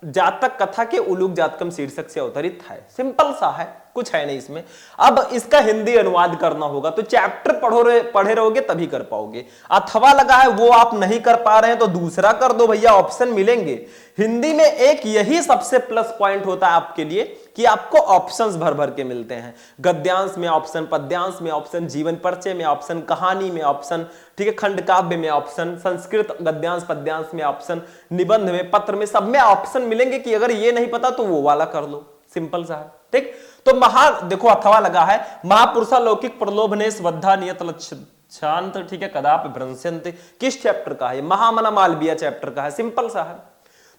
जातक कथा के उलूक जातकम शीर्षक से अवतरित है। सिंपल सा है, कुछ है नहीं इसमें। अब इसका हिंदी अनुवाद करना होगा, तो चैप्टर पढ़े रहोगे तभी कर पाओगे। अथवा लगा है वो आप नहीं कर पा रहे हैं तो दूसरा कर दो भैया, ऑप्शन मिलेंगे। हिंदी में एक यही सबसे प्लस पॉइंट होता है आपके लिए कि आपको ऑप्शंस भर भर के मिलते हैं। गद्यांश में ऑप्शन, पद्यांश में ऑप्शन, जीवन परिचय में ऑप्शन, कहानी में ऑप्शन, ठीक है, खंड काव्य में ऑप्शन, संस्कृत गद्यांश पद्यांश में ऑप्शन, निबंध में, पत्र में, सब में ऑप्शन मिलेंगे कि अगर ये नहीं पता तो वो वाला कर लो। सिंपल सा है, ठीक। तो देखो अथवा लगा है, महापुरुषा लौकिक प्रलोभने श्रद्धा नियत शांत, ठीक है, कदापि भ्रंशन्ते किस चैप्टर का है? महामना मालवीय चैप्टर का है, सिंपल सा है।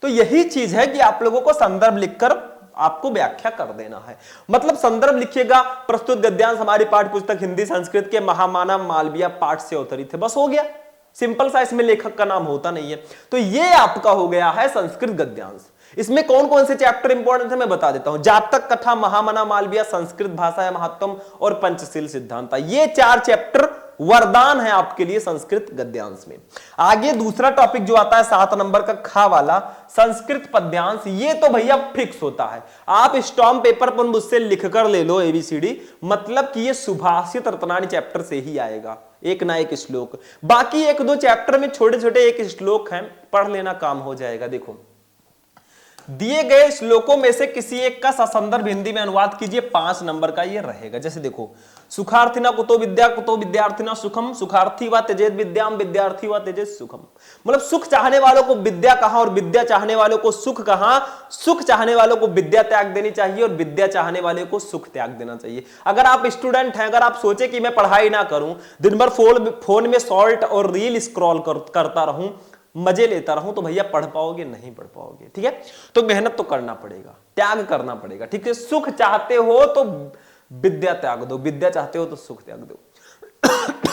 तो यही चीज है कि आप लोगों को संदर्भ लिखकर आपको व्याख्या कर देना है। मतलब संदर्भ लिखिएगा, प्रस्तुत गद्यांश हमारी पाठ्य पुस्तक हिंदी संस्कृत के महामना मालवीय पाठ से अवतरित है, बस हो गया, सिंपल सा, इसमें लेखक का नाम होता नहीं है। तो ये आपका हो गया है संस्कृत गद्यांश। इसमें कौन कौन से चैप्टर इंपॉर्टेंट है मैं बता देता हूं। जातक कथा, महामना मालवीय, संस्कृत भाषा है महत्वम और पंचशील सिद्धांत, ये 4 चैप्टर वरदान है आपके लिए संस्कृत गद्यांश में। आगे दूसरा टॉपिक जो आता है 7 नंबर का खा वाला, संस्कृत पद्यांश, ये तो भैया फिक्स होता है, आप स्टॉम्प पेपर पर मुझसे लिखकर ले लो ABCD, मतलब कि ये सुभाषित रत्नानी चैप्टर से ही आएगा, एक ना एक श्लोक। बाकी 1-2 चैप्टर में छोटे छोटे एक श्लोक हैं, पढ़ लेना, काम हो जाएगा। देखो, दिए गए श्लोकों में से किसी एक का ससंदर्भ हिंदी में अनुवाद कीजिए, 5 नंबर का ये रहेगा। जैसे देखो, सुखार्थिना कुतो विद्या, कुतो विद्यार्थिना सुखम, सुखार्थी व त्यजेत विद्याम, विद्यार्थी व त्यजेत सुखम। मतलब सुख चाहने वालों को विद्या कहां और विद्या चाहने वालों को सुख कहां? सुख चाहने वालों को विद्या त्याग देनी चाहिए और विद्या चाहने वाले को सुख त्याग देना चाहिए। अगर आप स्टूडेंट हैं, अगर आप सोचे कि मैं पढ़ाई ना करूं, दिन भर फोन में शॉर्ट और रील स्क्रॉल करता रहूं, मजे लेता रहूं, तो भैया पढ़ पाओगे? नहीं पढ़ पाओगे, ठीक है। तो मेहनत तो करना पड़ेगा, त्याग करना पड़ेगा, ठीक है। सुख चाहते हो तो विद्या त्याग दो, विद्या चाहते हो तो सुख त्याग दो।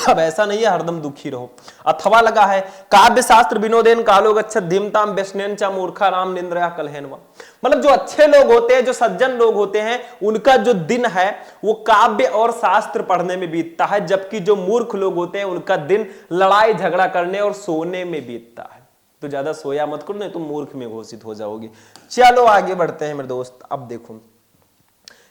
अब ऐसा नहीं है हरदम दुखी रहो। अथवा लगा है, काव्य शास्त्र विनोदेन कालो गच्छत धीमताम व्यसनेन च मूर्खा राम निंद्रया कलहेनवा। मतलब जो अच्छे लोग होते हैं, जो सज्जन लोग होते हैं, उनका जो दिन है वो काव्य और शास्त्र पढ़ने में बीतता है, जबकि जो मूर्ख लोग होते हैं उनका दिन लड़ाई झगड़ा करने और सोने में बीतता है। तो ज्यादा सोया मत करो, नहीं तुम मूर्ख में घोषित हो जाओगे। चलो आगे बढ़ते हैं मेरे दोस्त। अब देखो,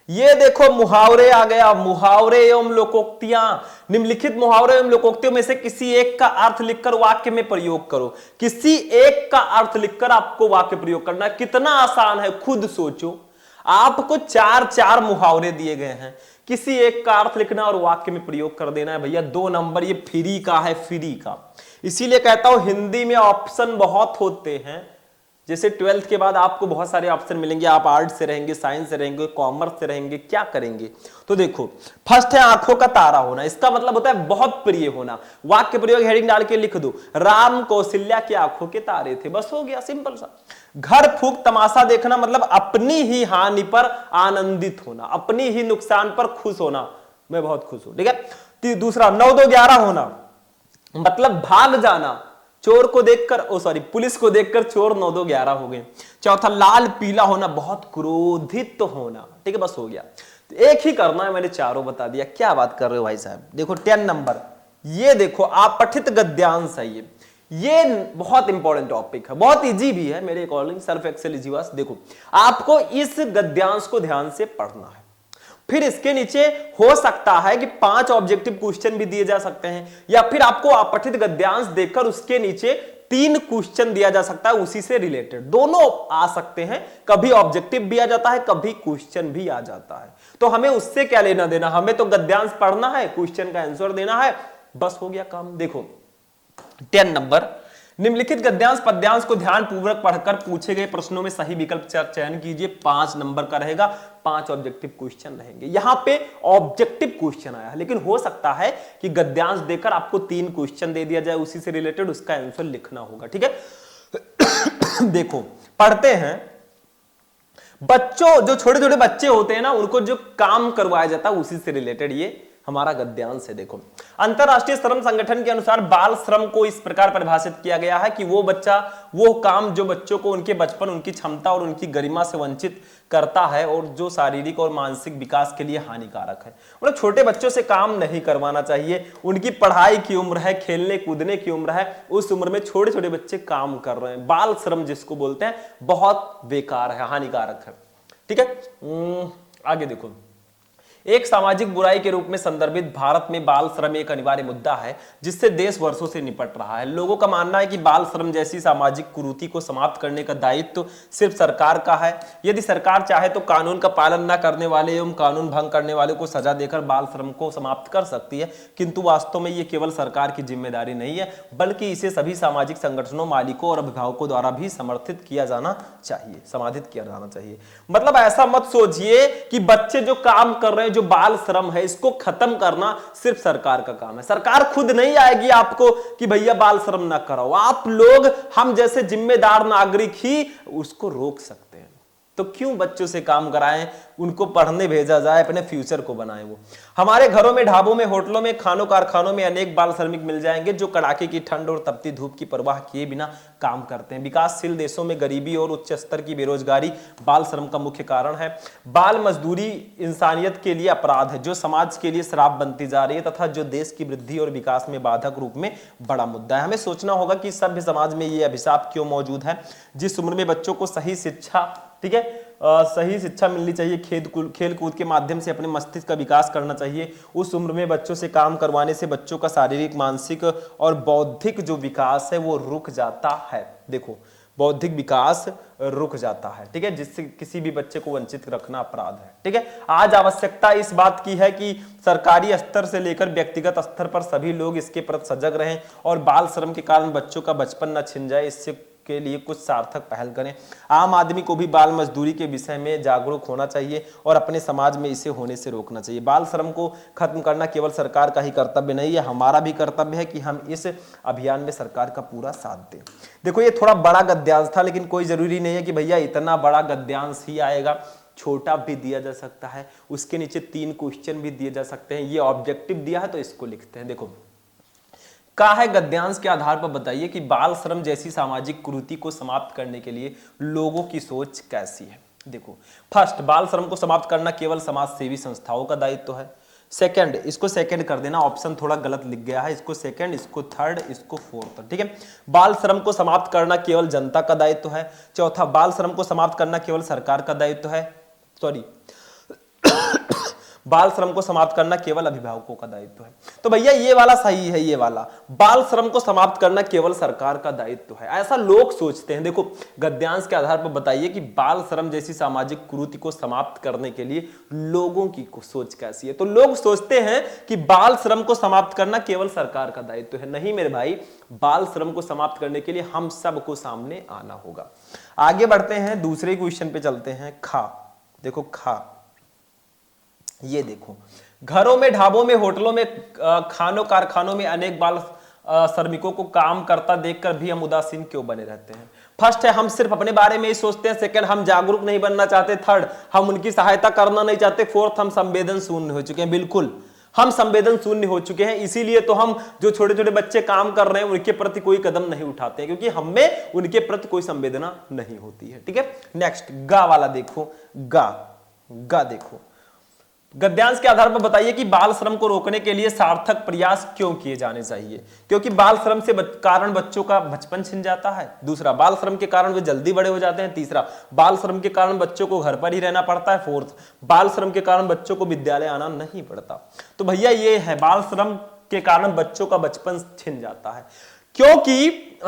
ये देखो मुहावरे आ गया, मुहावरे एवं लोकोक्तियां। निम्नलिखित मुहावरे एवं लोकोक्तियों में से किसी एक का अर्थ लिखकर वाक्य में प्रयोग करो। किसी एक का अर्थ लिखकर आपको वाक्य प्रयोग करना है। कितना आसान है, खुद सोचो। आपको 4 मुहावरे दिए गए हैं, किसी एक का अर्थ लिखना और वाक्य में प्रयोग कर देना है। भैया 2 नंबर, ये फ्री का है, फ्री का। इसीलिए कहता हूं हिंदी में ऑप्शन बहुत होते हैं। जैसे 12th के बाद आपको बहुत सारे ऑप्शन मिलेंगे, आप आर्ट से रहेंगे, साइंस से रहेंगे, कॉमर्स से रहेंगे, क्या करेंगे। तो देखो, फर्स्ट है आंखों का तारा होना। इसका मतलब होता है बहुत प्रिय होना। वाक्य प्रयोग हेडिंग डाल के लिख दो, राम कौशल्या की आंखों के तारे थे, बस हो गया, सिंपल सा। घर फूंक तमाशा देखना, मतलब अपनी ही हानि पर आनंदित होना, अपनी ही नुकसान पर खुश होना, मैं बहुत खुश हूं, ठीक है। दूसरा 9-2-11 होना, मतलब भाग जाना, चोर को देखकर, पुलिस को देखकर चोर 9-2-11 हो गए। चौथा लाल पीला होना, बहुत क्रोधित होना, ठीक है, बस हो गया। तो एक ही करना है, मैंने 4 बता दिया। क्या बात कर रहे हो भाई साहब। देखो 10 नंबर, ये देखो अपठित गद्यांश है। ये बहुत इंपॉर्टेंट टॉपिक है, बहुत इजी भी है मेरे अकॉर्डिंग, सेल्फ एक्सेलिजिबस। देखो, आपको इस गद्यांश को ध्यान से पढ़ना है। फिर इसके नीचे हो सकता है कि 5 ऑब्जेक्टिव क्वेश्चन भी दिए जा सकते हैं, या फिर आपको अपठित गद्यांश देकर उसके नीचे 3 क्वेश्चन दिया जा सकता है उसी से रिलेटेड। दोनों आ सकते हैं, कभी ऑब्जेक्टिव भी आ जाता है, कभी क्वेश्चन भी आ जाता है। तो हमें उससे क्या लेना देना, हमें तो गद्यांश पढ़ना है, क्वेश्चन का आंसर देना है, बस हो गया काम। देखो 10 नंबर, निम्नलिखित गद्यांश पद्यांश को ध्यान पूर्वक पढ़कर पूछे गए प्रश्नों में सही विकल्प चयन कीजिए। 5 नंबर का रहेगा, 5 ऑब्जेक्टिव क्वेश्चन रहेंगे। यहां पे ऑब्जेक्टिव क्वेश्चन आया है, लेकिन हो सकता है कि गद्यांश देकर आपको 3 क्वेश्चन दे दिया जाए, उसी से रिलेटेड उसका आंसर लिखना होगा, ठीक है। देखो पढ़ते हैं, बच्चों, जो छोटे छोटे बच्चे होते हैं ना, उनको जो काम करवाया जाता है उसी से रिलेटेड ये हमारा गद्यांश है। देखो, अंतरराष्ट्रीय श्रम संगठन के अनुसार बाल श्रम को इस प्रकार परिभाषित किया गया है कि वो काम जो बच्चों को उनके बचपन, उनकी क्षमता और उनकी गरिमा से वंचित करता है और जो शारीरिक और मानसिक विकास के लिए हानिकारक है। मतलब छोटे बच्चों से काम नहीं करवाना चाहिए, उनकी पढ़ाई की उम्र है, खेलने कूदने की उम्र है, उस उम्र में छोटे छोटे बच्चे काम कर रहे हैं। बाल श्रम जिसको बोलते हैं, बहुत बेकार है, हानिकारक है, ठीक है। आगे देखो, एक सामाजिक बुराई के रूप में संदर्भित भारत में बाल श्रम एक अनिवार्य मुद्दा है जिससे देश वर्षों से निपट रहा है। लोगों का मानना है कि बाल श्रम जैसी सामाजिक कुरीति को समाप्त करने का दायित्व सिर्फ सरकार का है। यदि सरकार चाहे तो कानून का पालन न करने वाले एवं कानून भंग करने वाले को सजा देकर बाल श्रम को समाप्त कर सकती है, किंतु वास्तव में ये केवल सरकार की जिम्मेदारी नहीं है, बल्कि इसे सभी सामाजिक संगठनों, मालिकों और अभिभावकों द्वारा भी समर्थित किया जाना चाहिए, समाधित किया जाना चाहिए। मतलब ऐसा मत सोचिए कि बच्चे जो काम कर रहे हैं, जो बाल श्रम है इसको खत्म करना सिर्फ सरकार का काम है। सरकार खुद नहीं आएगी आपको कि भैया बाल श्रम ना कराओ, आप लोग, हम जैसे जिम्मेदार नागरिक ही उसको रोक सकते हैं। तो क्यों बच्चों से काम कराएं, उनको पढ़ने भेजा जाए, अपने फ्यूचर को बनाएं। वो हमारे घरों में, ढाबों में, होटलों में, खानों कारखानों में अनेक बाल श्रमिक मिल जाएंगे जो कड़ाके की ठंड और तपती धूप की परवाह किए बिना काम करते हैं। विकासशील देशों में गरीबी और उच्च स्तर की बेरोजगारी बाल श्रम का मुख्य कारण है। बाल मजदूरी इंसानियत के लिए अपराध है जो समाज के लिए श्राप बनती जा रही है तथा जो देश की वृद्धि और विकास में बाधक रूप में बड़ा मुद्दा है। हमें सोचना होगा कि सभ्य समाज में यह अभिशाप क्यों मौजूद है। जिस उम्र में बच्चों को सही शिक्षा, ठीक है, सही शिक्षा मिलनी चाहिए, खेल कूद के माध्यम से अपने मस्तिष्क का विकास करना चाहिए, उस उम्र में बच्चों से काम करवाने से बच्चों का शारीरिक, मानसिक और बौद्धिक जो विकास है वो रुक जाता है। देखो, बौद्धिक विकास रुक जाता है, ठीक है, जिससे किसी भी बच्चे को वंचित रखना अपराध है। ठीक है, आज आवश्यकता इस बात की है कि सरकारी स्तर से लेकर व्यक्तिगत स्तर पर सभी लोग इसके प्रति सजग रहें और बाल श्रम के कारण बच्चों का बचपन न छिन जाए, इससे के लिए कुछ सार्थक पहल करें। आम आदमी को भी बाल मजदूरी के विषय में जागरूक होना चाहिए और अपने समाज में इसे होने से रोकना चाहिए। बाल श्रम को खत्म करना केवल सरकार का ही कर्तव्य नहीं है, हमारा भी कर्तव्य है कि हम इस अभियान में सरकार का पूरा साथ दें। देखो, ये थोड़ा बड़ा गद्यांश था, लेकिन कोई जरूरी नहीं है कि भैया इतना बड़ा गद्यांश ही आएगा, छोटा भी दिया जा सकता है, उसके नीचे 3 क्वेश्चन भी दिए जा सकते हैं। ये ऑब्जेक्टिव दिया है तो इसको लिखते हैं। देखो, का है गद्यांश के आधार पर बताइए कि बाल श्रम जैसी सामाजिक कुरीति को समाप्त करने के लिए लोगों की सोच कैसी है। देखो, फर्स्ट, बाल श्रम को समाप्त करना केवल समाज सेवी संस्थाओं का दायित्व है। सेकंड, इसको सेकंड कर देना, ऑप्शन थोड़ा गलत लिख गया है, इसको सेकंड, इसको थर्ड, इसको फोर्थ। ठीक है, बाल श्रम को समाप्त करना केवल जनता का दायित्व है। चौथा, बाल श्रम को समाप्त करना केवल सरकार का दायित्व है। सॉरी, बाल श्रम को समाप्त करना केवल अभिभावकों का दायित्व है। तो भैया ये वाला सही है, ये वाला बाल श्रम को समाप्त करना केवल सरकार का दायित्व है, ऐसा लोग सोचते हैं। देखो, गद्यांश के आधार पर बताइए कि बाल श्रम जैसी सामाजिक कुरीति को समाप्त करने के लिए लोगों की सोच कैसी है। तो लोग सोचते हैं कि बाल श्रम को समाप्त करना केवल सरकार का दायित्व है। नहीं मेरे भाई, बाल श्रम को समाप्त करने के लिए हम सबको सामने आना होगा। आगे बढ़ते हैं, दूसरे क्वेश्चन पे चलते हैं। खा, देखो खा, ये देखो, घरों में, ढाबों में, होटलों में, खानों कारखानों में अनेक बाल श्रमिकों को काम करता देखकर भी हम उदासीन क्यों बने रहते हैं। फर्स्ट है, हम सिर्फ अपने बारे में ही सोचते हैं। सेकंड, हम जागरूक नहीं बनना चाहते। थर्ड, हम उनकी सहायता करना नहीं चाहते। फोर्थ, हम संवेदन शून्य हो चुके हैं। बिल्कुल, हम संवेदन शून्य हो चुके हैं, इसीलिए तो हम जो छोटे छोटे बच्चे काम कर रहे हैं उनके प्रति कोई कदम नहीं उठाते हैं, क्योंकि हमें उनके प्रति कोई संवेदना नहीं होती है। ठीक है, नेक्स्ट, गा वाला देखो, गा, गा देखो, गद्यांश के आधार पर बताइए कि बाल श्रम को रोकने के लिए सार्थक प्रयास क्यों किए जाने चाहिए। क्योंकि बाल श्रम से कारण बच्चों का बचपन छिन जाता है। दूसरा, बाल श्रम के कारण वे जल्दी बड़े हो जाते हैं। तीसरा, बाल श्रम के कारण बच्चों को घर पर ही रहना पड़ता है। फोर्थ, बाल श्रम के कारण बच्चों को विद्यालय आना नहीं पड़ता। तो भैया ये है, बाल श्रम के कारण बच्चों का बचपन छिन जाता है। क्योंकि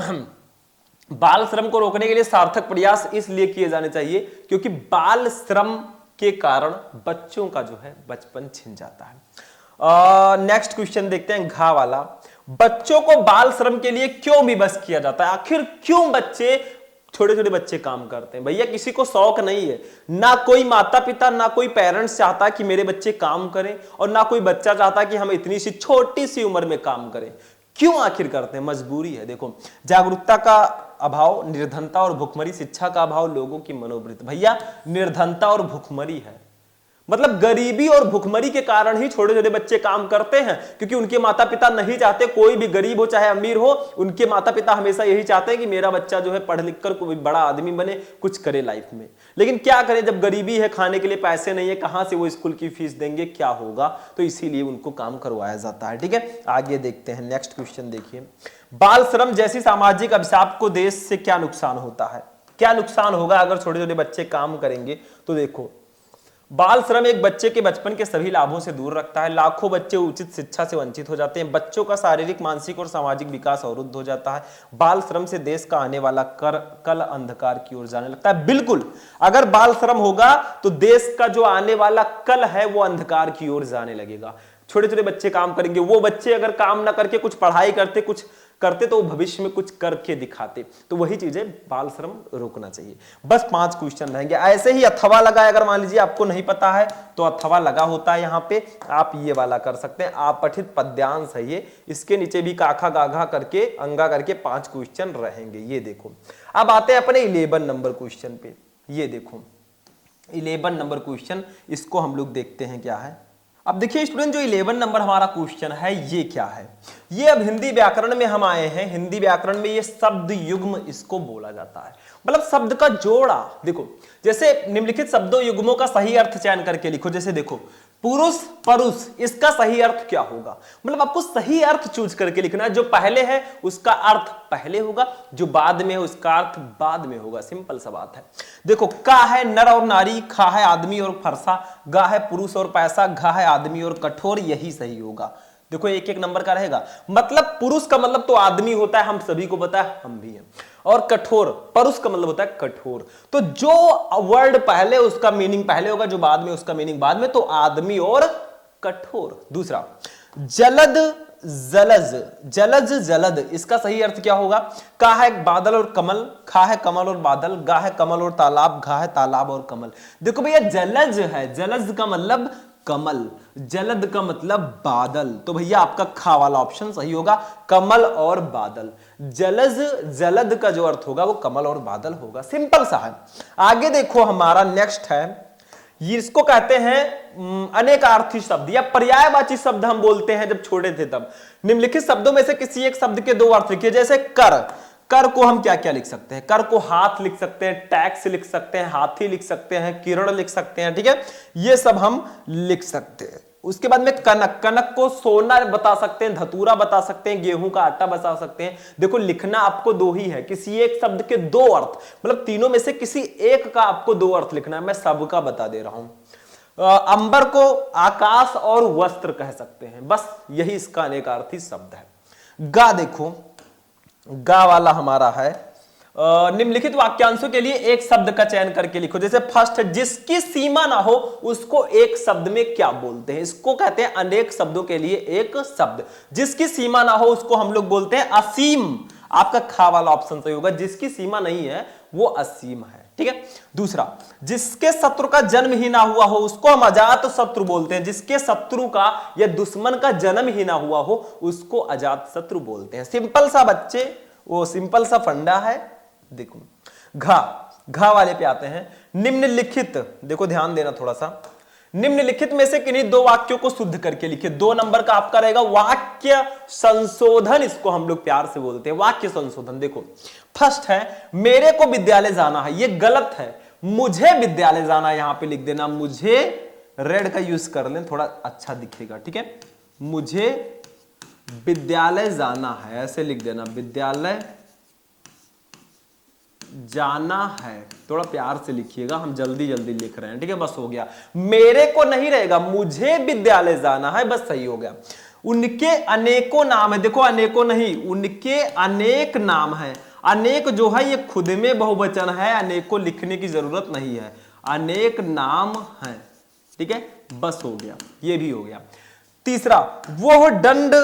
बाल श्रम को रोकने के लिए सार्थक प्रयास इसलिए किए जाने चाहिए क्योंकि बाल श्रम के कारण बच्चों का जो है बचपन छिन जाता है। नेक्स्ट क्वेश्चन देखते हैं, घा वाला, बच्चों को बाल श्रम के लिए क्यों विवश किया जाता है। आखिर क्यों बच्चे, छोटे छोटे बच्चे काम करते हैं। भैया किसी को शौक नहीं है, ना कोई माता पिता, ना कोई पेरेंट्स चाहता कि मेरे बच्चे काम करें, और ना कोई बच्चा चाहता कि हम इतनी सी छोटी सी उम्र में काम करें। क्यों आखिर करते हैं? मजबूरी है। देखो, जागरूकता का अभाव, निर्धनता और भुखमरी, शिक्षा का अभाव, लोगों की मनोवृत्ति। भैया निर्धनता और भुखमरी है, मतलब गरीबी और भुखमरी के कारण ही छोटे छोटे बच्चे काम करते हैं, क्योंकि उनके माता पिता नहीं चाहते, कोई भी गरीब हो चाहे अमीर हो, उनके माता पिता हमेशा यही चाहते हैं कि मेरा बच्चा जो है पढ़ लिख कर कोई बड़ा आदमी बने, कुछ करे लाइफ में। लेकिन क्या करें, जब गरीबी है, खाने के लिए पैसे नहीं है, कहां से वो स्कूल की फीस देंगे, क्या होगा, तो इसीलिए उनको काम करवाया जाता है। ठीक है, आगे देखते हैं, नेक्स्ट क्वेश्चन देखिए, बाल श्रम जैसी सामाजिक अभिशाप को देश से क्या नुकसान होता है। क्या नुकसान होगा अगर छोटे छोटे बच्चे काम करेंगे। तो देखो, बाल श्रम एक बच्चे के बचपन के सभी लाभों से दूर रखता है। लाखों बच्चे उचित शिक्षा से वंचित हो जाते हैं। बच्चों का शारीरिक, मानसिक और सामाजिक विकास अवरुद्ध हो जाता है। बाल श्रम से देश का आने वाला कल अंधकार की ओर जाने लगता है। बिल्कुल, अगर बाल श्रम होगा तो देश का जो आने वाला कल है वो अंधकार की ओर जाने लगेगा। छोटे छोटे बच्चे काम करेंगे, वो बच्चे अगर काम ना करके कुछ पढ़ाई करते, कुछ करते तो भविष्य में कुछ करके दिखाते। तो वही चीजें बाल श्रम रोकना चाहिए। बस 5 क्वेश्चन रहेंगे। ऐसे ही अथवा लगा, अगर मान लीजिए आपको नहीं पता है तो अथवा लगा होता है यहाँ पे, आप ये वाला कर सकते हैं। आप पठित पद्यांश है ये, इसके नीचे भी काखा गाघा करके अंगा करके 5 क्वेश्चन रहेंगे। ये देखो, अब आते हैं अपने 11 नंबर क्वेश्चन पे। ये देखो 11 नंबर क्वेश्चन, इसको हम लोग देखते हैं क्या है। अब देखिए स्टूडेंट, जो 11 नंबर हमारा क्वेश्चन है ये क्या है, ये अब हिंदी व्याकरण में हम आए हैं। हिंदी व्याकरण में ये शब्द युग्म इसको बोला जाता है, मतलब शब्द का जोड़ा। देखो जैसे निम्नलिखित शब्दों युग्मों का सही अर्थ चयन करके लिखो। जैसे देखो पुरुष परुष, इसका सही अर्थ क्या होगा, मतलब आपको सही अर्थ चूज करके लिखना है। जो पहले है उसका अर्थ पहले होगा, जो बाद में है उसका अर्थ बाद में होगा। सिंपल सा बात है। देखो का है नर और नारी, खा है आदमी और फरसा, गा है पुरुष और पैसा, घा है आदमी और कठोर, यही सही होगा। देखो एक एक नंबर का रहेगा। मतलब पुरुष का मतलब तो आदमी होता है, हम सभी को पता है, हम भी हैं। और कठोर, परुष का मतलब होता है कठोर। तो जो वर्ड पहले उसका मीनिंग पहले होगा, जो बाद में उसका मीनिंग बाद में, तो आदमी और कठोर। दूसरा जलद जलज, जलज जलद, इसका सही अर्थ क्या होगा। का है बादल और कमल, खा है कमल और बादल, गा है कमल और तालाब, घा है तालाब और कमल। देखो भैया जलज है, जलज का मतलब कमल, जलद का मतलब बादल, तो भैया आपका खा वाला ऑप्शन सही होगा, कमल और बादल। जलज जलद का जो अर्थ होगा वो कमल और बादल होगा। सिंपल सा है। आगे देखो हमारा नेक्स्ट है, ये इसको कहते हैं अनेकार्थी शब्द या पर्यायवाची शब्द हम बोलते हैं जब छोटे थे तब। निम्नलिखित शब्दों में से किसी एक शब्द के 2 अर्थ लिखिए। जैसे कर, कर को हम क्या क्या लिख सकते हैं, कर को हाथ लिख सकते हैं, टैक्स लिख सकते हैं, हाथी लिख सकते हैं, किरण लिख सकते हैं, ठीक है, ये सब हम लिख सकते हैं। उसके बाद में कनक, कनक को सोना बता सकते हैं, धतूरा बता सकते हैं, गेहूं का आटा बता सकते हैं। देखो लिखना आपको 2 ही है, किसी एक शब्द के 2 अर्थ, मतलब तीनों में से किसी एक का आपको 2 अर्थ लिखना है। मैं सबका बता दे रहा हूं। अंबर को आकाश और वस्त्र कह सकते हैं, बस यही इसका अनेकार्थी शब्द है। गा देखो, गा वाला हमारा है निम्नलिखित वाक्यांशों के लिए एक शब्द का चयन करके लिखो। जैसे फर्स्ट है, जिसकी सीमा ना हो उसको एक शब्द में क्या बोलते हैं। इसको कहते हैं अनेक शब्दों के लिए एक शब्द। जिसकी सीमा ना हो उसको हम लोग बोलते हैं असीम। आपका खा वाला ऑप्शन सही होगा, जिसकी सीमा नहीं है वो असीम है, ठीक है। दूसरा, जिसके शत्रु का जन्म ही ना हुआ हो उसको हम अजात शत्रु बोलते हैं। जिसके शत्रु का या दुश्मन का जन्म ही ना हुआ हो उसको अजात शत्रु बोलते हैं। सिंपल सा बच्चे, वो सिंपल सा फंडा है। देखो घा, घा वाले पे आते हैं। निम्नलिखित, देखो ध्यान देना थोड़ा सा, निम्नलिखित में से किन्हीं 2 वाक्यों को शुद्ध करके लिखिए। 2 नंबर का आपका रहेगा वाक्य संशोधन, इसको हम लोग प्यार से बोलते हैं वाक्य संशोधन। देखो फर्स्ट है, मेरे को विद्यालय जाना है, ये गलत है, मुझे विद्यालय जाना है। यहां पे लिख देना, मुझे रेड का यूज कर लें, थोड़ा अच्छा दिखेगा, ठीक है। मुझे विद्यालय जाना है, ऐसे लिख देना, विद्यालय जाना है, थोड़ा प्यार से लिखिएगा, हम जल्दी जल्दी लिख रहे हैं, ठीक है। बस हो गया, मेरे को नहीं रहेगा, मुझे विद्यालय जाना है, बस सही हो गया। उनके अनेकों नाम है, देखो अनेकों नहीं, उनके अनेक नाम है। अनेक जो है ये खुद में बहुवचन है, अनेकों लिखने की जरूरत नहीं है, अनेक नाम है, ठीक है, बस हो गया, ये भी हो गया। तीसरा, वह दंड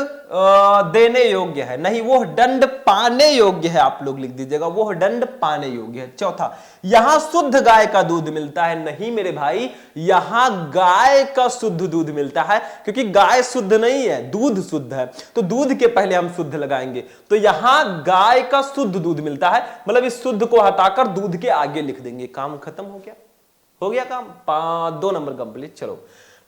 देने योग्य है, नहीं वह दंड पाने योग्य है, आप लोग लिख दीजिएगा, वह दंड पाने योग्य है। चौथा, यहां शुद्ध गाय का दूध मिलता है, नहीं मेरे भाई यहां गाय का शुद्ध दूध मिलता है, क्योंकि गाय शुद्ध नहीं है, दूध शुद्ध है, तो दूध के पहले हम शुद्ध लगाएंगे, तो यहां गाय का शुद्ध दूध मिलता है, मतलब इस शुद्ध को हटाकर दूध के आगे लिख देंगे, काम खत्म हो गया, हो गया काम। 2 नंबर कंप्लीट। चलो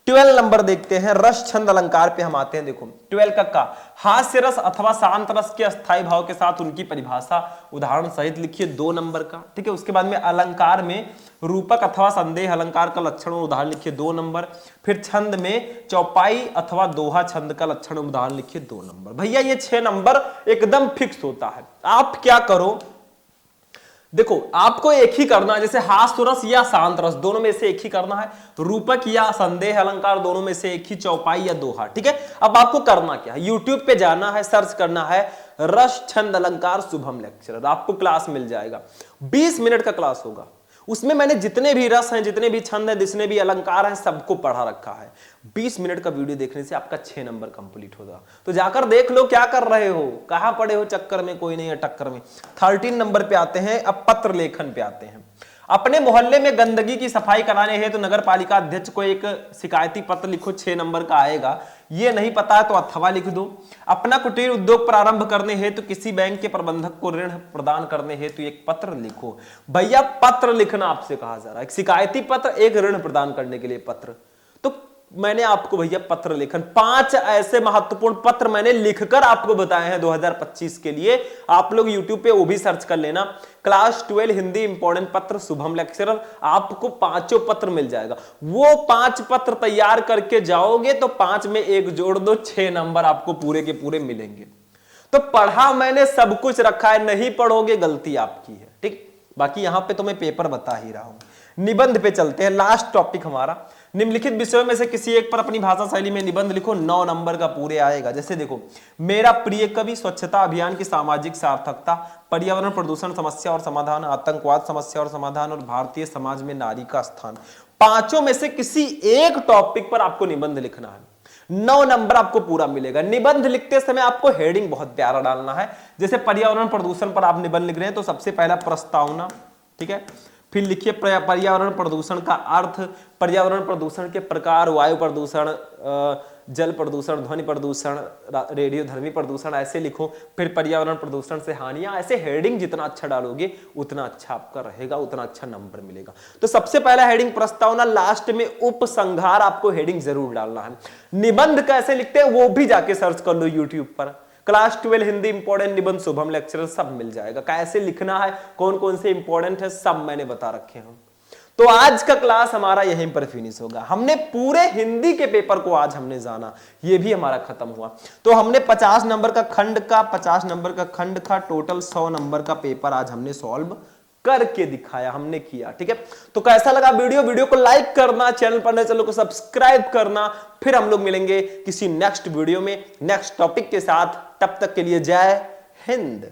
12 नंबर देखते हैं, रस छंद अलंकार पे हम आते हैं। देखो 12 का हास्य रस अथवा शांत रस के अस्थायी भाव के साथ उनकी परिभाषा उदाहरण सहित लिखिए, 2 नंबर का, ठीक है। उसके बाद में अलंकार में रूपक अथवा संदेह अलंकार का लक्षण उदाहरण लिखिए, 2 नंबर। फिर छंद में चौपाई अथवा दोहा छंद का लक्षण उदाहरण लिखिए, 2 नंबर। भैया ये 6 नंबर एकदम फिक्स होता है। आप क्या करो, देखो आपको एक ही करना है, जैसे हास्य रस या शांत रस दोनों में से एक ही करना है, रूपक या संदेह अलंकार दोनों में से एक ही, चौपाई या दोहा, ठीक है। अब आपको करना क्या है, यूट्यूब पे जाना है, सर्च करना है रस छंद अलंकार शुभम लेक्चरर, आपको क्लास मिल जाएगा। 20 मिनट का क्लास होगा, उसमें मैंने जितने भी रस हैं, जितने भी छंद हैं, जितने भी अलंकार हैं, सबको पढ़ा रखा है। 20 मिनट का वीडियो देखने से आपका 6 नंबर कंप्लीट होगा। तो जाकर देख लो क्या कर रहे हो, कहां पड़े हो चक्कर में, कोई नहीं है टक्कर में। 13 नंबर पे आते हैं, अब पत्र लेखन पे आते हैं। अपने मोहल्ले में गंदगी की सफाई कराने है तो नगर पालिका अध्यक्ष को एक शिकायती पत्र लिखो, 6 नंबर का आएगा। ये नहीं पता है तो अथवा लिख दो। अपना कुटीर उद्योग प्रारंभ करने हेतु तो किसी बैंक के प्रबंधक को ऋण प्रदान करने हेतु तो एक पत्र लिखो। भैया पत्र लिखना आपसे कहा जा रहा है, एक शिकायती पत्र, एक ऋण प्रदान करने के लिए पत्र। तो मैंने आपको भैया पत्र लेखन 5 ऐसे महत्वपूर्ण पत्र मैंने लिखकर आपको बताए हैं 2025 के लिए। आप लोग YouTube पे वो भी सर्च कर लेना, क्लास 12 हिंदी इंपॉर्टेंट पत्र शुभम लेक्चरर, आपको 5 पत्र मिल जाएगा। वो 5 पत्र तैयार करके जाओगे तो 5 में 1 जोड़ दो, 6 नंबर आपको पूरे के पूरे मिलेंगे। तो पढ़ा मैंने सब कुछ रखा है, नहीं पढ़ोगे गलती आपकी है, ठीक। बाकी यहां पे तो मैं पेपर बता ही रहा हूं। निबंध पे चलते हैं, लास्ट टॉपिक हमारा। निम्नलिखित विषयों में से किसी एक पर अपनी भाषा शैली में निबंध लिखो, 9 नंबर का पूरे आएगा। जैसे देखो, मेरा प्रिय कवि, स्वच्छता अभियान की सामाजिक सार्थकता, पर्यावरण प्रदूषण समस्या और समाधान, आतंकवाद समस्या और समाधान, और भारतीय समाज में नारी का स्थान। 5 में से किसी एक टॉपिक पर आपको निबंध लिखना है, 9 नंबर आपको पूरा मिलेगा। निबंध लिखते समय आपको हेडिंग बहुत प्यारा डालना है। जैसे पर्यावरण प्रदूषण पर आप निबंध लिख रहे हैं तो सबसे पहला प्रस्तावना, ठीक है। फिर लिखिए पर्यावरण प्रदूषण का अर्थ, पर्यावरण प्रदूषण के प्रकार, वायु प्रदूषण, जल प्रदूषण, ध्वनि प्रदूषण, रेडियोधर्मी प्रदूषण, ऐसे लिखो। फिर पर्यावरण प्रदूषण से हानियां, ऐसे हेडिंग जितना अच्छा डालोगे उतना अच्छा आपका रहेगा, उतना अच्छा नंबर मिलेगा। तो सबसे पहला हेडिंग प्रस्तावना, लास्ट में उपसंहार आपको हेडिंग जरूर डालना है। निबंध कैसे लिखते हैं वो भी जाके सर्च कर लो यूट्यूब पर, क्लास 12 हिंदी इंपॉर्टेंट निबंध शुभम लेक्चरर, सब मिल जाएगा। कैसे लिखना है, कौन कौन से इंपॉर्टेंट है, सब मैंने बता रखे हैं। तो आज का क्लास हमारा यहीं पर फिनिश होगा। हमने पूरे हिंदी के पेपर को आज हमने जाना, ये भी हमारा खत्म हुआ। तो हमने 50 नंबर का खंड का, 50 नंबर का खंड का टोटल 100 नंबर का पेपर आज हमने सॉल्व करके दिखाया, हमने किया, ठीक है। तो कैसा लगा वीडियो को लाइक करना, चैनल पर नए चैनल को सब्सक्राइब करना। फिर हम लोग मिलेंगे किसी नेक्स्ट वीडियो में नेक्स्ट टॉपिक के साथ। तब तक के लिए जय हिंद।